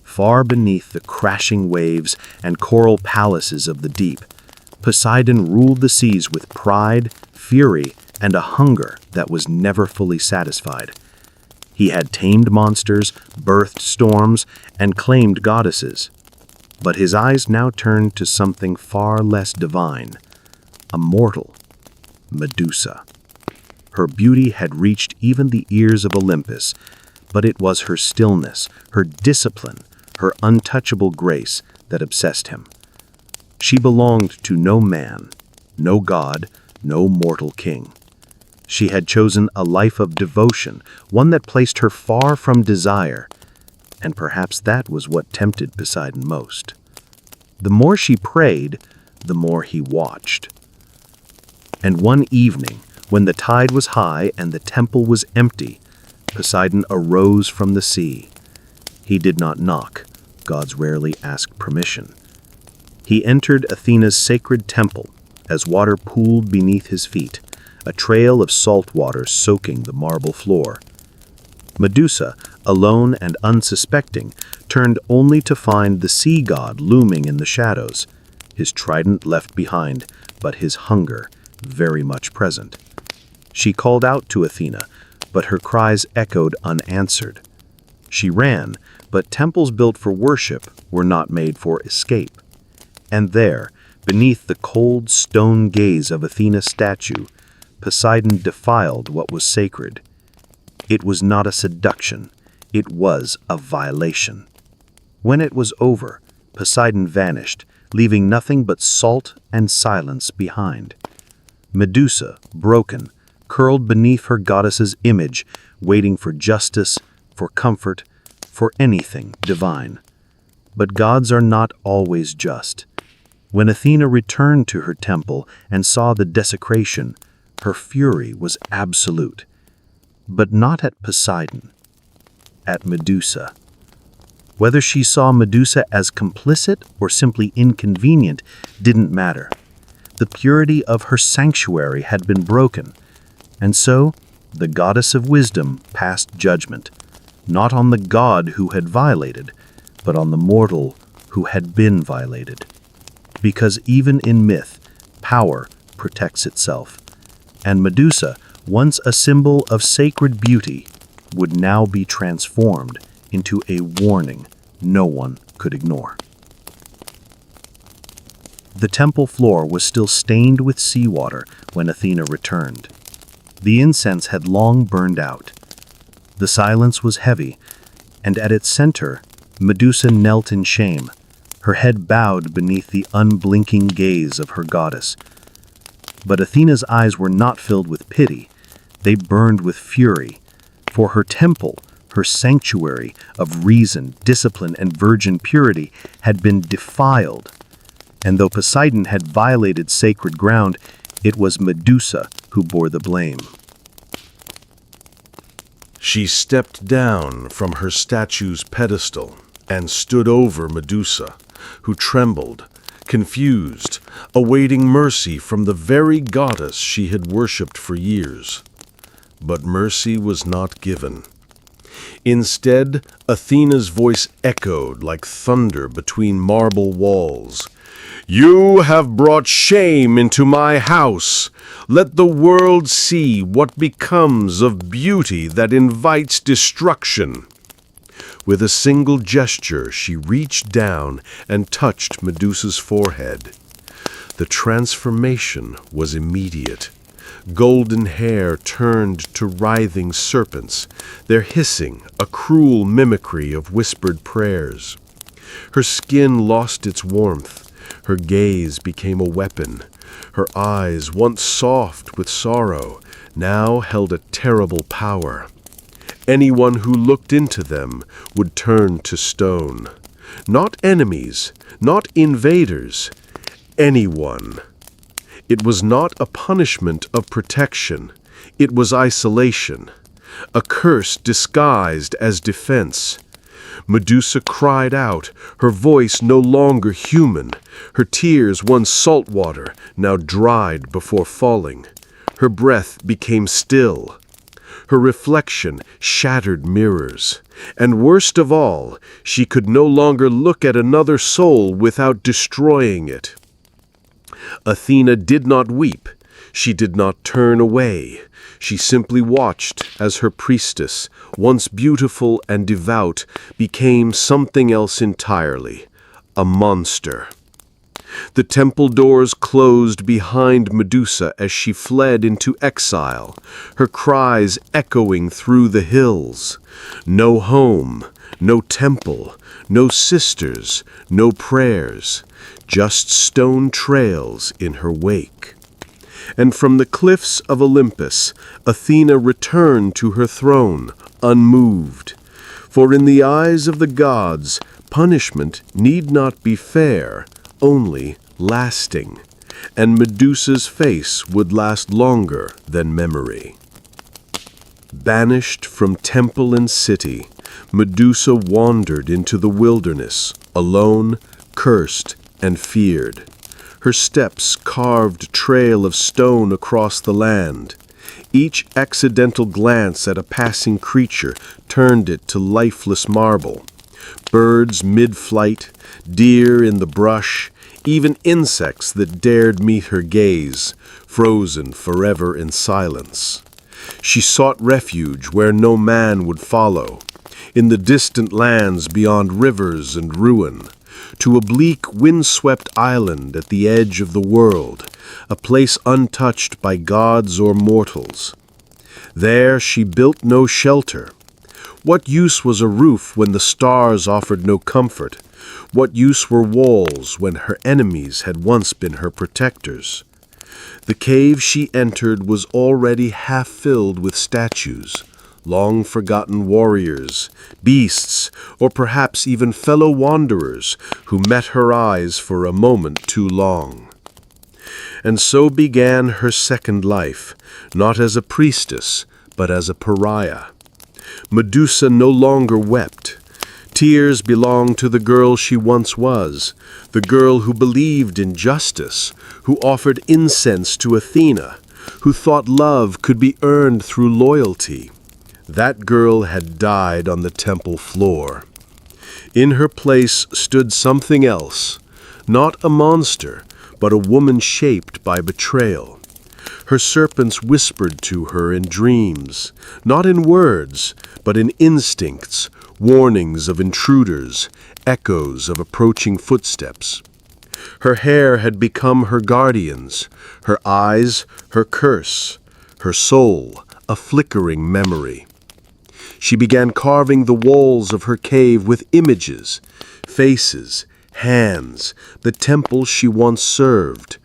Far beneath the crashing waves and coral palaces of the deep, Poseidon ruled the seas with pride, fury, and a hunger that was never fully satisfied. He had tamed monsters, birthed storms, and claimed goddesses. But his eyes now turned to something far less divine, a mortal, Medusa. Her beauty had reached even the ears of Olympus, but it was her stillness, her discipline, her untouchable grace that obsessed him. She belonged to no man, no god, no mortal king. She had chosen a life of devotion, one that placed her far from desire, and perhaps that was what tempted Poseidon most. The more she prayed, the more he watched. And one evening, when the tide was high and the temple was empty, Poseidon arose from the sea. He did not knock. Gods rarely asked permission. He entered Athena's sacred temple as water pooled beneath his feet, a trail of salt water soaking the marble floor. Medusa, alone and unsuspecting, turned only to find the sea god looming in the shadows, his trident left behind, but his hunger very much present. She called out to Athena, but her cries echoed unanswered. She ran, but temples built for worship were not made for escape. And there, beneath the cold stone gaze of Athena's statue, Poseidon defiled what was sacred. It was not a seduction, it was a violation. When it was over, Poseidon vanished, leaving nothing but salt and silence behind. Medusa, broken, curled beneath her goddess's image, waiting for justice, for comfort, for anything divine. But gods are not always just. When Athena returned to her temple and saw the desecration, her fury was absolute. But not at Poseidon, at Medusa. Whether she saw Medusa as complicit or simply inconvenient didn't matter. The purity of her sanctuary had been broken, and so, The goddess of wisdom passed judgment, not on the god who had violated, but on the mortal who had been violated. Because even in myth, power protects itself, and Medusa, once a symbol of sacred beauty, would now be transformed into a warning no one could ignore. The temple floor was still stained with seawater when Athena returned. The incense had long burned out. The silence was heavy, and at its center, Medusa knelt in shame, her head bowed beneath the unblinking gaze of her goddess. But Athena's eyes were not filled with pity. They burned with fury, for her temple, her sanctuary of reason, discipline, and virgin purity had been defiled. And though Poseidon had violated sacred ground, it was Medusa who bore the blame. She stepped down from her statue's pedestal and stood over Medusa, who trembled, confused, awaiting mercy from the very goddess she had worshipped for years. But mercy was not given. Instead, Athena's voice echoed like thunder between marble walls. "You have brought shame into my house. Let the world see what becomes of beauty that invites destruction." With a single gesture, she reached down and touched Medusa's forehead. The transformation was immediate. Golden hair turned to writhing serpents, their hissing a cruel mimicry of whispered prayers. Her skin lost its warmth. Her gaze became a weapon. Her eyes, once soft with sorrow, now held a terrible power. Anyone who looked into them would turn to stone. Not enemies, not invaders, anyone. It was not a punishment of protection. It was isolation, a curse disguised as defense. Medusa cried out, her voice no longer human, her tears once salt water, now dried before falling. Her breath became still. Her reflection shattered mirrors. And worst of all, she could no longer look at another soul without destroying it. Athena did not weep. She did not turn away. She simply watched as her priestess, once beautiful and devout, became something else entirely, a monster. The temple doors closed behind Medusa as she fled into exile, her cries echoing through the hills. No home, no temple, no sisters, no prayers, just stone trails in her wake. And from the cliffs of Olympus, Athena returned to her throne, unmoved. For in the eyes of the gods, punishment need not be fair, only lasting, and Medusa's face would last longer than memory. Banished from temple and city, Medusa wandered into the wilderness, alone, cursed, and feared. Her steps carved a trail of stone across the land. Each accidental glance at a passing creature turned it to lifeless marble. Birds mid-flight, deer in the brush, even insects that dared meet her gaze, frozen forever in silence. She sought refuge where no man would follow, in the distant lands beyond rivers and ruin, to a bleak, windswept island at the edge of the world, a place untouched by gods or mortals. There she built no shelter. What use was a roof when the stars offered no comfort? What use were walls when her enemies had once been her protectors? The cave she entered was already half filled with statues, long-forgotten warriors, beasts, or perhaps even fellow wanderers who met her eyes for a moment too long. And so began her second life, not as a priestess, but as a pariah. Medusa no longer wept. Tears belonged to the girl she once was, the girl who believed in justice, who offered incense to Athena, who thought love could be earned through loyalty. That girl had died on the temple floor. In her place stood something else, not a monster, but a woman shaped by betrayal. Her serpents whispered to her in dreams, not in words, but in instincts, warnings of intruders, echoes of approaching footsteps. Her hair had become her guardians, her eyes her curse, her soul a flickering memory. She began carving the walls of her cave with images, faces, hands, the temple she once served.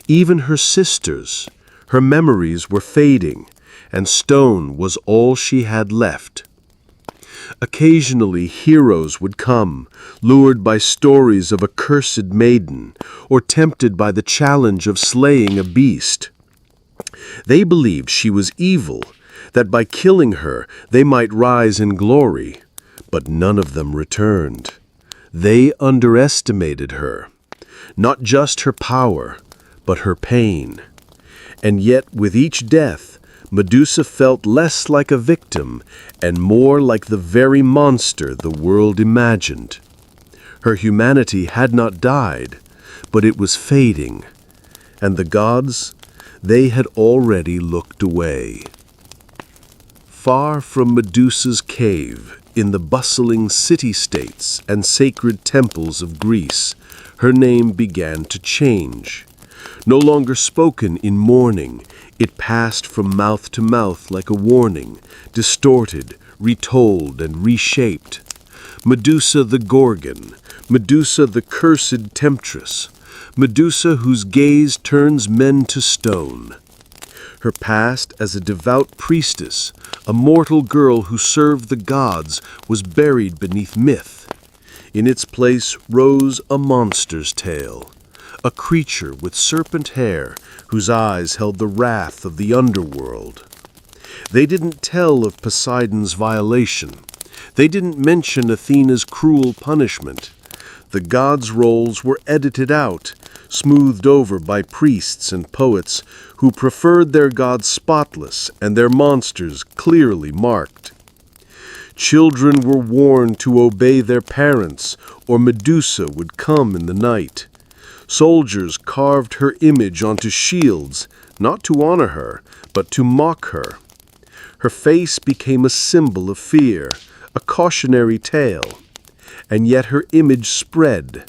Even her sisters, her memories were fading, and stone was all she had left. Occasionally heroes would come, lured by stories of a cursed maiden, or tempted by the challenge of slaying a beast. They believed she was evil, that by killing her they might rise in glory, but none of them returned. They underestimated her, not just her power, but her pain. And yet with each death, Medusa felt less like a victim and more like the very monster the world imagined. Her humanity had not died, but it was fading, and the gods, they had already looked away. Far from Medusa's cave, in the bustling city-states and sacred temples of Greece, her name began to change. No longer spoken in mourning, it passed from mouth to mouth like a warning, distorted, retold, and reshaped. Medusa the Gorgon, Medusa the cursed temptress, Medusa whose gaze turns men to stone. Her past as a devout priestess, a mortal girl who served the gods, was buried beneath myth. In its place rose a monster's tale, a creature with serpent hair whose eyes held the wrath of the underworld. They didn't tell of Poseidon's violation. They didn't mention Athena's cruel punishment. The gods' roles were edited out, smoothed over by priests and poets who preferred their gods spotless and their monsters clearly marked. Children were warned to obey their parents, or Medusa would come in the night. Soldiers carved her image onto shields, not to honor her, but to mock her. Her face became a symbol of fear, a cautionary tale. And yet her image spread.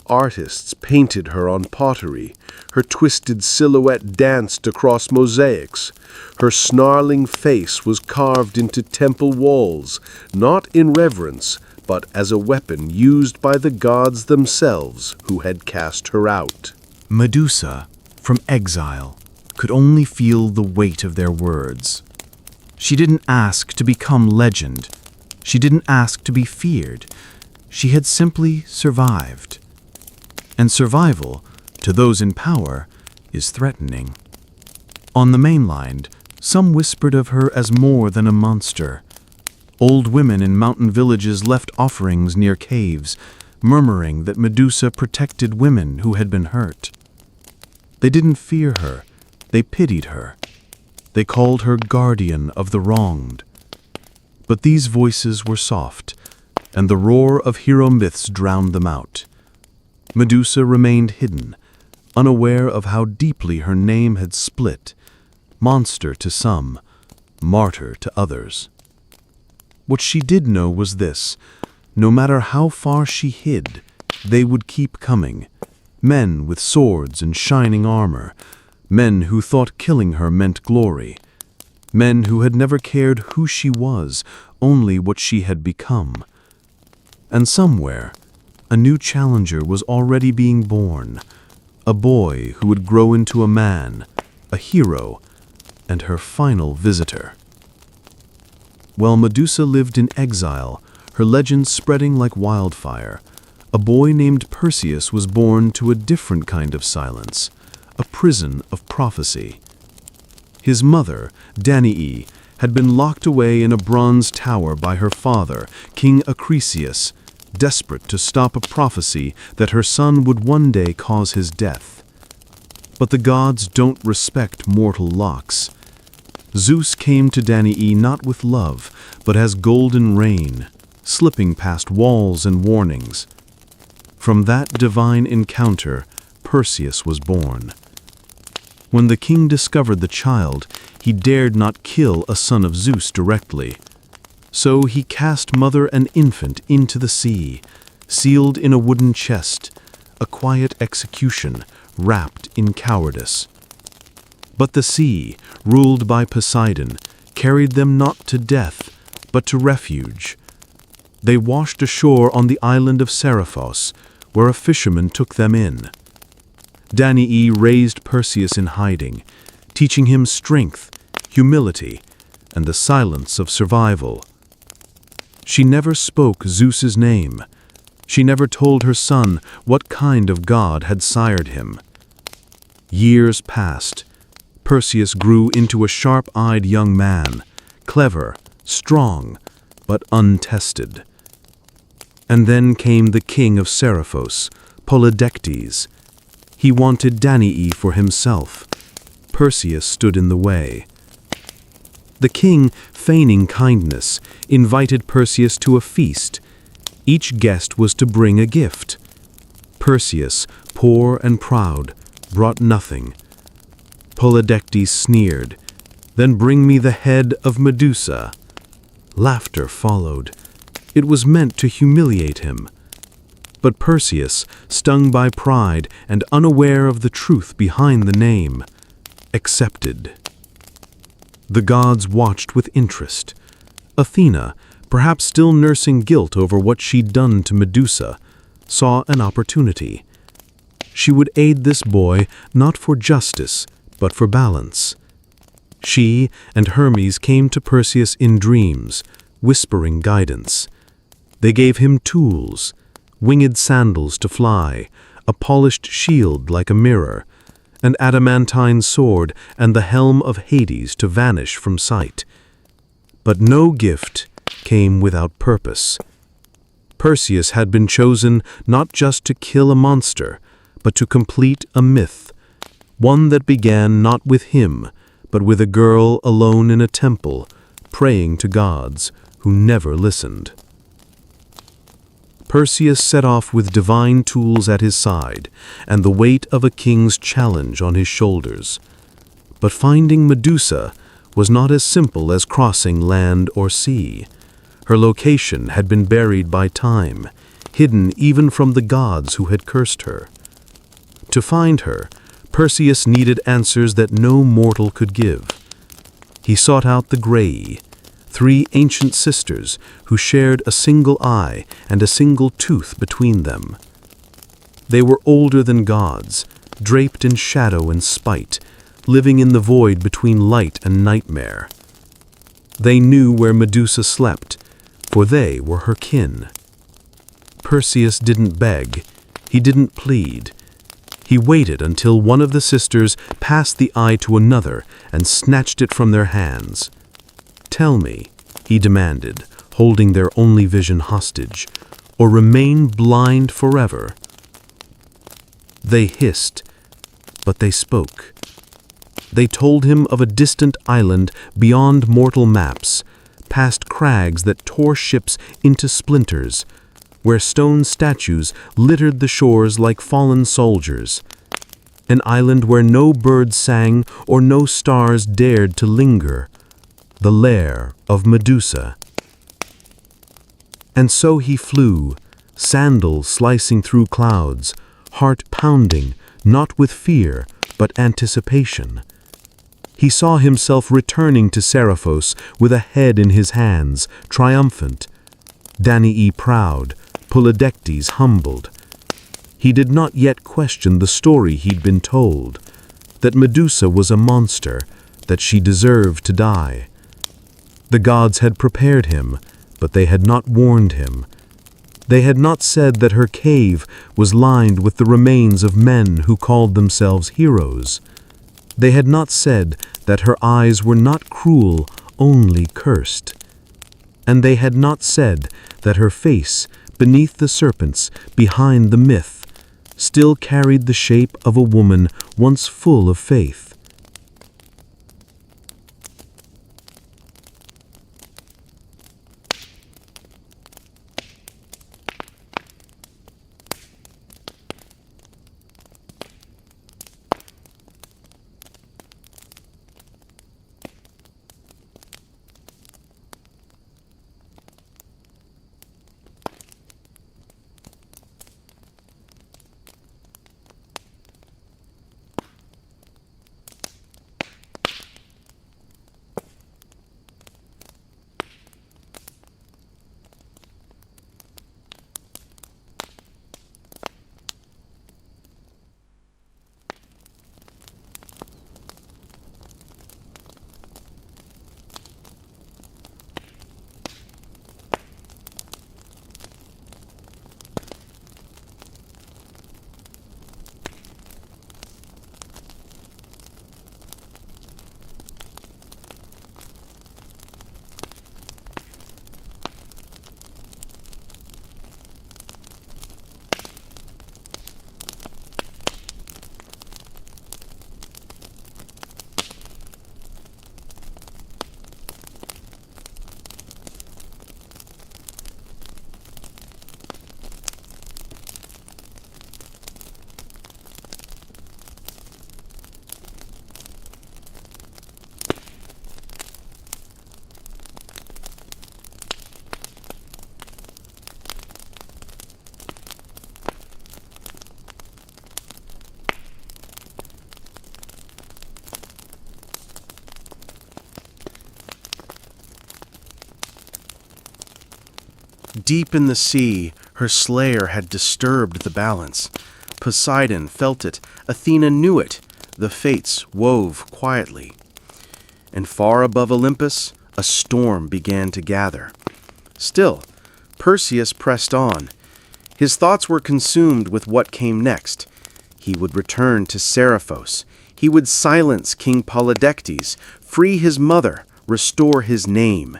Artists painted her on pottery. Her twisted silhouette danced across mosaics. Her snarling face was carved into temple walls, not in reverence, but as a weapon used by the gods themselves who had cast her out. Medusa, from exile, could only feel the weight of their words. She didn't ask to become legend. She didn't ask to be feared. She had simply survived. And survival, to those in power, is threatening. On the mainland, some whispered of her as more than a monster. Old women in mountain villages left offerings near caves, murmuring that Medusa protected women who had been hurt. They didn't fear her, they pitied her. They called her guardian of the wronged. But these voices were soft, and the roar of hero myths drowned them out. Medusa remained hidden, unaware of how deeply her name had split, monster to some, martyr to others. What she did know was this: no matter how far she hid, they would keep coming. Men with swords and shining armor, men who thought killing her meant glory, men who had never cared who she was, only what she had become. And somewhere, a new challenger was already being born, a boy who would grow into a man, a hero, and her final visitor. While Medusa lived in exile, her legend spreading like wildfire, a boy named Perseus was born to a different kind of silence, a prison of prophecy. His mother, Danae, had been locked away in a bronze tower by her father, King Acrisius, desperate to stop a prophecy that her son would one day cause his death. But the gods don't respect mortal locks. Zeus came to Danae not with love, but as golden rain, slipping past walls and warnings. From that divine encounter, Perseus was born. When the king discovered the child, he dared not kill a son of Zeus directly. So he cast mother and infant into the sea, sealed in a wooden chest, a quiet execution wrapped in cowardice. But the sea, ruled by Poseidon, carried them not to death, but to refuge. They washed ashore on the island of Seriphos, where a fisherman took them in. Danae raised Perseus in hiding, teaching him strength, humility, and the silence of survival. She never spoke Zeus's name. She never told her son what kind of god had sired him. Years passed. Perseus grew into a sharp-eyed young man, clever, strong, but untested. And then came the king of Seriphos, Polydectes. He wanted Danae for himself. Perseus stood in the way. The king, feigning kindness, invited Perseus to a feast. Each guest was to bring a gift. Perseus, poor and proud, brought nothing. Polydectes sneered, "Then bring me the head of Medusa." Laughter followed. It was meant to humiliate him. But Perseus, stung by pride and unaware of the truth behind the name, accepted. The gods watched with interest. Athena, perhaps still nursing guilt over what she'd done to Medusa, saw an opportunity. She would aid this boy not for justice, but for balance. She and Hermes came to Perseus in dreams, whispering guidance. They gave him tools, winged sandals to fly, a polished shield like a mirror, an adamantine sword, and the helm of Hades to vanish from sight. But no gift came without purpose. Perseus had been chosen not just to kill a monster, but to complete a myth, one that began not with him, but with a girl alone in a temple, praying to gods who never listened. Perseus set off with divine tools at his side and the weight of a king's challenge on his shoulders. But finding Medusa was not as simple as crossing land or sea. Her location had been buried by time, hidden even from the gods who had cursed her. To find her, Perseus needed answers that no mortal could give. He sought out the Graii, 3 ancient sisters who shared a single eye and a single tooth between them. They were older than gods, draped in shadow and spite, living in the void between light and nightmare. They knew where Medusa slept, for they were her kin. Perseus didn't beg, he didn't plead. He waited until one of the sisters passed the eye to another and snatched it from their hands. "Tell me," he demanded, holding their only vision hostage, "or remain blind forever." They hissed, but they spoke. They told him of a distant island beyond mortal maps, past crags that tore ships into splinters, where stone statues littered the shores like fallen soldiers. An island where no bird sang or no stars dared to linger. The lair of Medusa. And so he flew, sandals slicing through clouds, heart pounding, not with fear, but anticipation. He saw himself returning to Seriphos with a head in his hands, triumphant. Danae proud, Polydectes humbled. He did not yet question the story he'd been told, that Medusa was a monster, that she deserved to die. The gods had prepared him, but they had not warned him. They had not said that her cave was lined with the remains of men who called themselves heroes. They had not said that her eyes were not cruel, only cursed. And they had not said that her face, beneath the serpents, behind the myth, still carried the shape of a woman once full of faith. Deep in the sea, her slayer had disturbed the balance. Poseidon felt it, Athena knew it, the fates wove quietly. And far above Olympus, a storm began to gather. Still, Perseus pressed on. His thoughts were consumed with what came next. He would return to Seriphos. He would silence King Polydectes, free his mother, restore his name.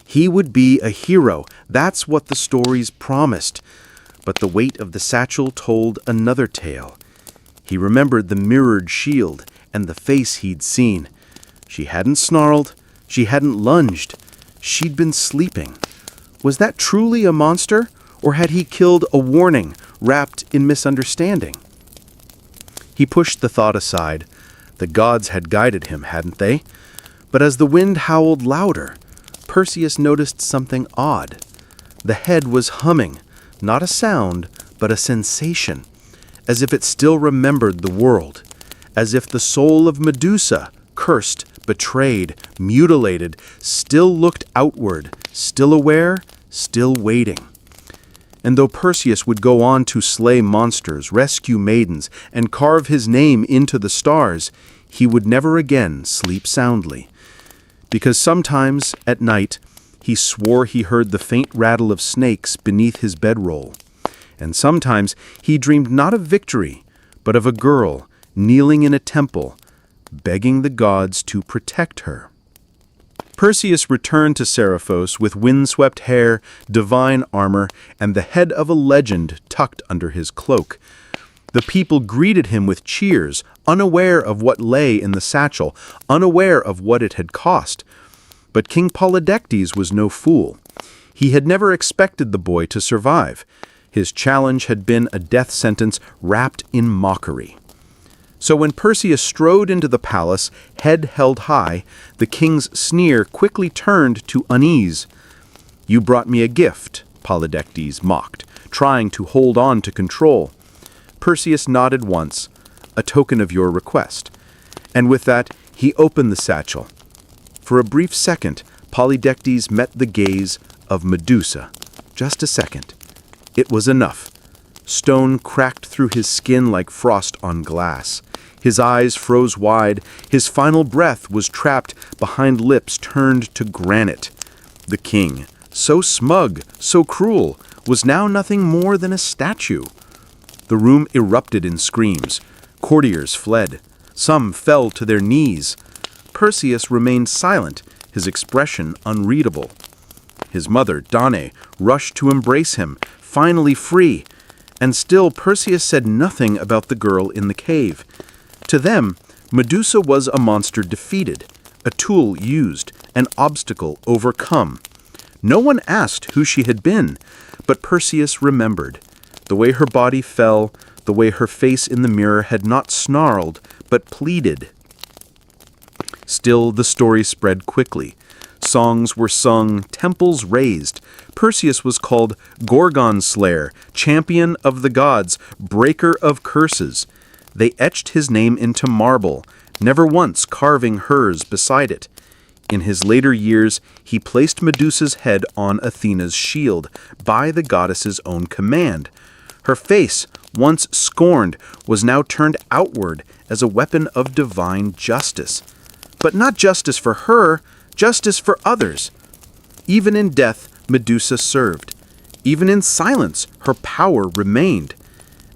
He would be a hero, that's what the stories promised. But the weight of the satchel told another tale. He remembered the mirrored shield and the face he'd seen. She hadn't snarled, she hadn't lunged, she'd been sleeping. Was that truly a monster, or had he killed a warning wrapped in misunderstanding? He pushed the thought aside. The gods had guided him, hadn't they? But as the wind howled louder, Perseus noticed something odd. The head was humming, not a sound, but a sensation, as if it still remembered the world, as if the soul of Medusa, cursed, betrayed, mutilated, still looked outward, still aware, still waiting. And though Perseus would go on to slay monsters, rescue maidens, and carve his name into the stars, he would never again sleep soundly. Because sometimes, at night, he swore he heard the faint rattle of snakes beneath his bedroll. And sometimes he dreamed not of victory, but of a girl kneeling in a temple, begging the gods to protect her. Perseus returned to Seriphos with windswept hair, divine armor, and the head of a legend tucked under his cloak. The people greeted him with cheers, unaware of what lay in the satchel, unaware of what it had cost. But King Polydectes was no fool. He had never expected the boy to survive. His challenge had been a death sentence wrapped in mockery. So when Perseus strode into the palace, head held high, the king's sneer quickly turned to unease. "You brought me a gift," Polydectes mocked, trying to hold on to control. Perseus nodded once, a token of your request. And with that, he opened the satchel. For a brief second, Polydectes met the gaze of Medusa. Just a second. It was enough. Stone cracked through his skin like frost on glass. His eyes froze wide. His final breath was trapped behind lips turned to granite. The king, so smug, so cruel, was now nothing more than a statue. The room erupted in screams. Courtiers fled. Some fell to their knees. Perseus remained silent, his expression unreadable. His mother, Danae, rushed to embrace him, finally free, And still Perseus said nothing about the girl in the cave. To them, Medusa was a monster defeated, a tool used, an obstacle overcome. No one asked who she had been, but Perseus remembered. The way her body fell, the way her face in the mirror had not snarled, but pleaded. Still, the story spread quickly. Songs were sung, temples raised. Perseus was called Gorgon Slayer, champion of the gods, breaker of curses. They etched his name into marble, never once carving hers beside it. In his later years, he placed Medusa's head on Athena's shield, by the goddess's own command. Her face, once scorned, was now turned outward as a weapon of divine justice. But not justice for her, justice for others. Even in death, Medusa served. Even in silence, her power remained.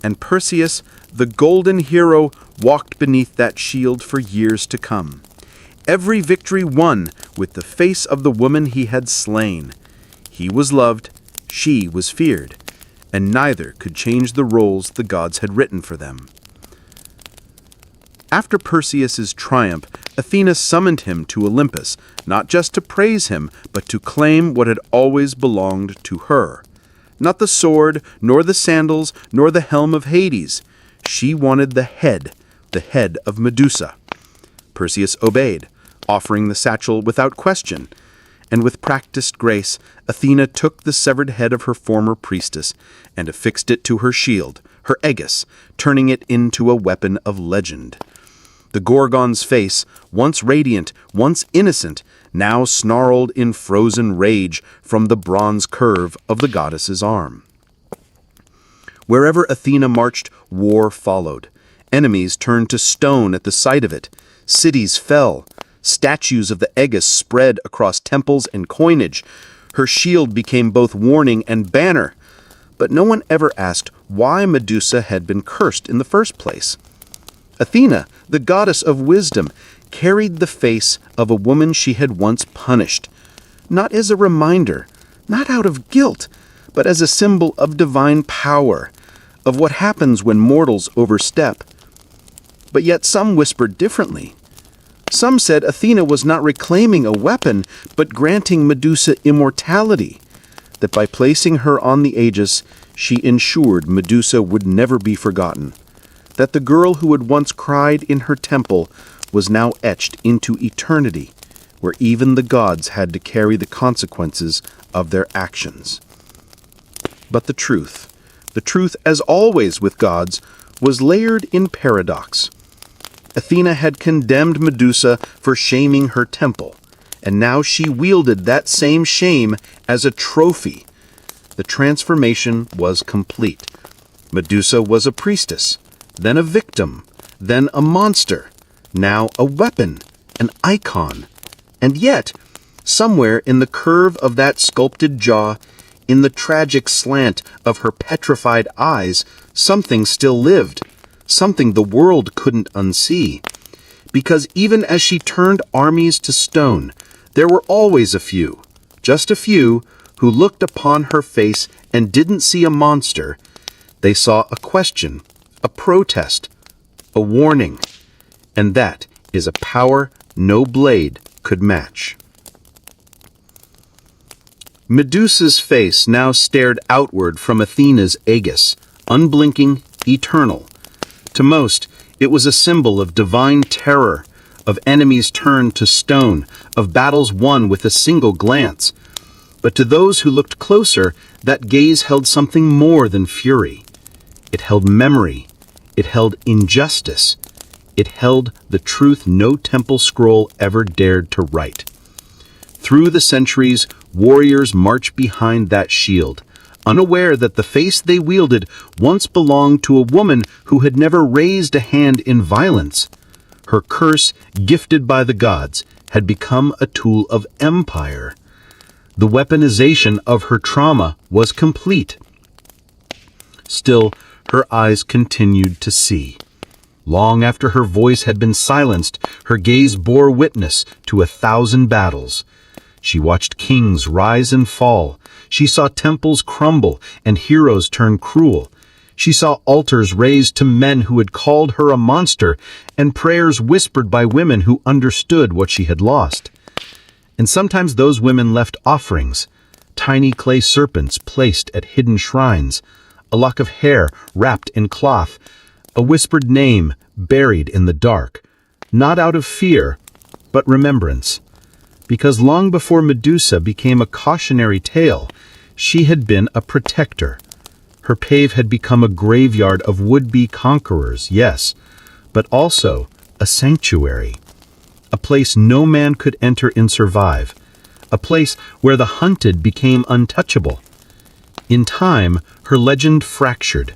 And Perseus, the golden hero, walked beneath that shield for years to come. Every victory won with the face of the woman he had slain. He was loved, she was feared, and neither could change the roles the gods had written for them. After Perseus's triumph, Athena summoned him to Olympus, not just to praise him, but to claim what had always belonged to her. Not the sword, nor the sandals, nor the helm of Hades. She wanted the head of Medusa. Perseus obeyed, offering the satchel without question, and with practiced grace, Athena took the severed head of her former priestess and affixed it to her shield, her aegis, turning it into a weapon of legend. The Gorgon's face, once radiant, once innocent, now snarled in frozen rage from the bronze curve of the goddess's arm. Wherever Athena marched, war followed. Enemies turned to stone at the sight of it. Cities fell. Statues of the aegis spread across temples and coinage. Her shield became both warning and banner. But no one ever asked why Medusa had been cursed in the first place. Athena, the goddess of wisdom, carried the face of a woman she had once punished, not as a reminder, not out of guilt, but as a symbol of divine power, of what happens when mortals overstep. But yet some whispered differently. Some said Athena was not reclaiming a weapon, but granting Medusa immortality, that by placing her on the aegis, she ensured Medusa would never be forgotten, that the girl who had once cried in her temple was now etched into eternity, where even the gods had to carry the consequences of their actions. But the truth as always with gods, was layered in paradox. Athena had condemned Medusa for shaming her temple, and now she wielded that same shame as a trophy. The transformation was complete. Medusa was a priestess, then a victim, then a monster, now a weapon, an icon. And yet, somewhere in the curve of that sculpted jaw, in the tragic slant of her petrified eyes, something still lived, something the world couldn't unsee. Because even as she turned armies to stone, there were always a few, just a few, who looked upon her face and didn't see a monster. They saw a question, a protest, a warning. And that is a power no blade could match. Medusa's face now stared outward from Athena's aegis, unblinking, eternal. To most, it was a symbol of divine terror, of enemies turned to stone, of battles won with a single glance. But to those who looked closer, that gaze held something more than fury. It held memory. It held injustice. It held the truth no temple scroll ever dared to write. Through the centuries, warriors marched behind that shield, unaware that the face they wielded once belonged to a woman who had never raised a hand in violence. Her curse, gifted by the gods, had become a tool of empire. The weaponization of her trauma was complete. Still, her eyes continued to see. Long after her voice had been silenced, her gaze bore witness to 1,000 battles. She watched kings rise and fall. She saw temples crumble and heroes turn cruel. She saw altars raised to men who had called her a monster, and prayers whispered by women who understood what she had lost. And sometimes those women left offerings, tiny clay serpents placed at hidden shrines, a lock of hair wrapped in cloth, a whispered name buried in the dark, not out of fear, but remembrance. Because long before Medusa became a cautionary tale, she had been a protector. Her cave had become a graveyard of would-be conquerors, yes, but also a sanctuary. A place no man could enter and survive. A place where the hunted became untouchable. In time, her legend fractured.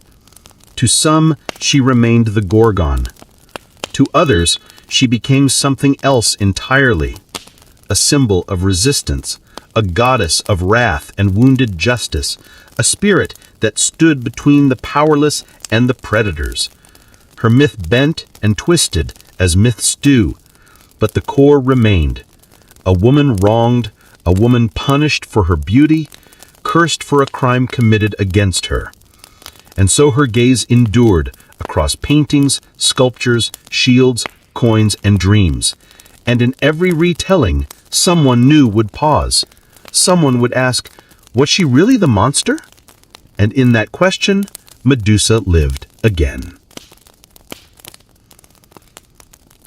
To some, she remained the Gorgon. To others, she became something else entirely. A symbol of resistance, a goddess of wrath and wounded justice, a spirit that stood between the powerless and the predators. Her myth bent and twisted as myths do, but the core remained. A woman wronged, a woman punished for her beauty, cursed for a crime committed against her. And so her gaze endured across paintings, sculptures, shields, coins, and dreams. And in every retelling, someone new would pause. Someone would ask, was she really the monster? And in that question, Medusa lived again.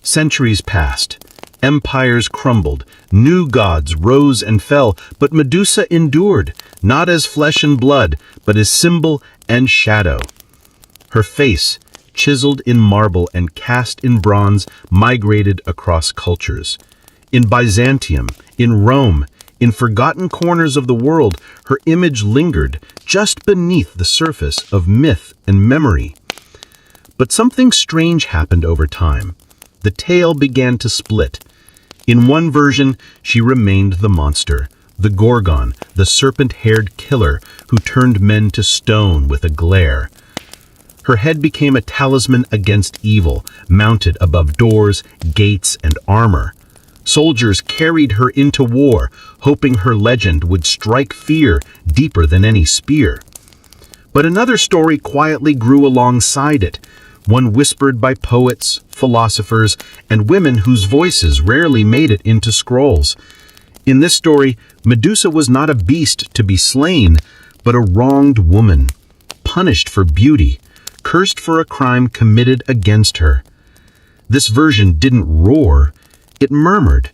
Centuries passed. Empires crumbled, new gods rose and fell, but Medusa endured, not as flesh and blood, but as symbol and shadow. Her face, chiseled in marble and cast in bronze, migrated across cultures. In Byzantium, in Rome, in forgotten corners of the world, her image lingered just beneath the surface of myth and memory. But something strange happened over time. The tale began to split. In one version, she remained the monster, the Gorgon, the serpent-haired killer who turned men to stone with a glare. Her head became a talisman against evil, mounted above doors, gates, and armor. Soldiers carried her into war, hoping her legend would strike fear deeper than any spear. But another story quietly grew alongside it, one whispered by poets, philosophers, and women whose voices rarely made it into scrolls. In this story, Medusa was not a beast to be slain, but a wronged woman, punished for beauty, cursed for a crime committed against her. This version didn't roar, it murmured,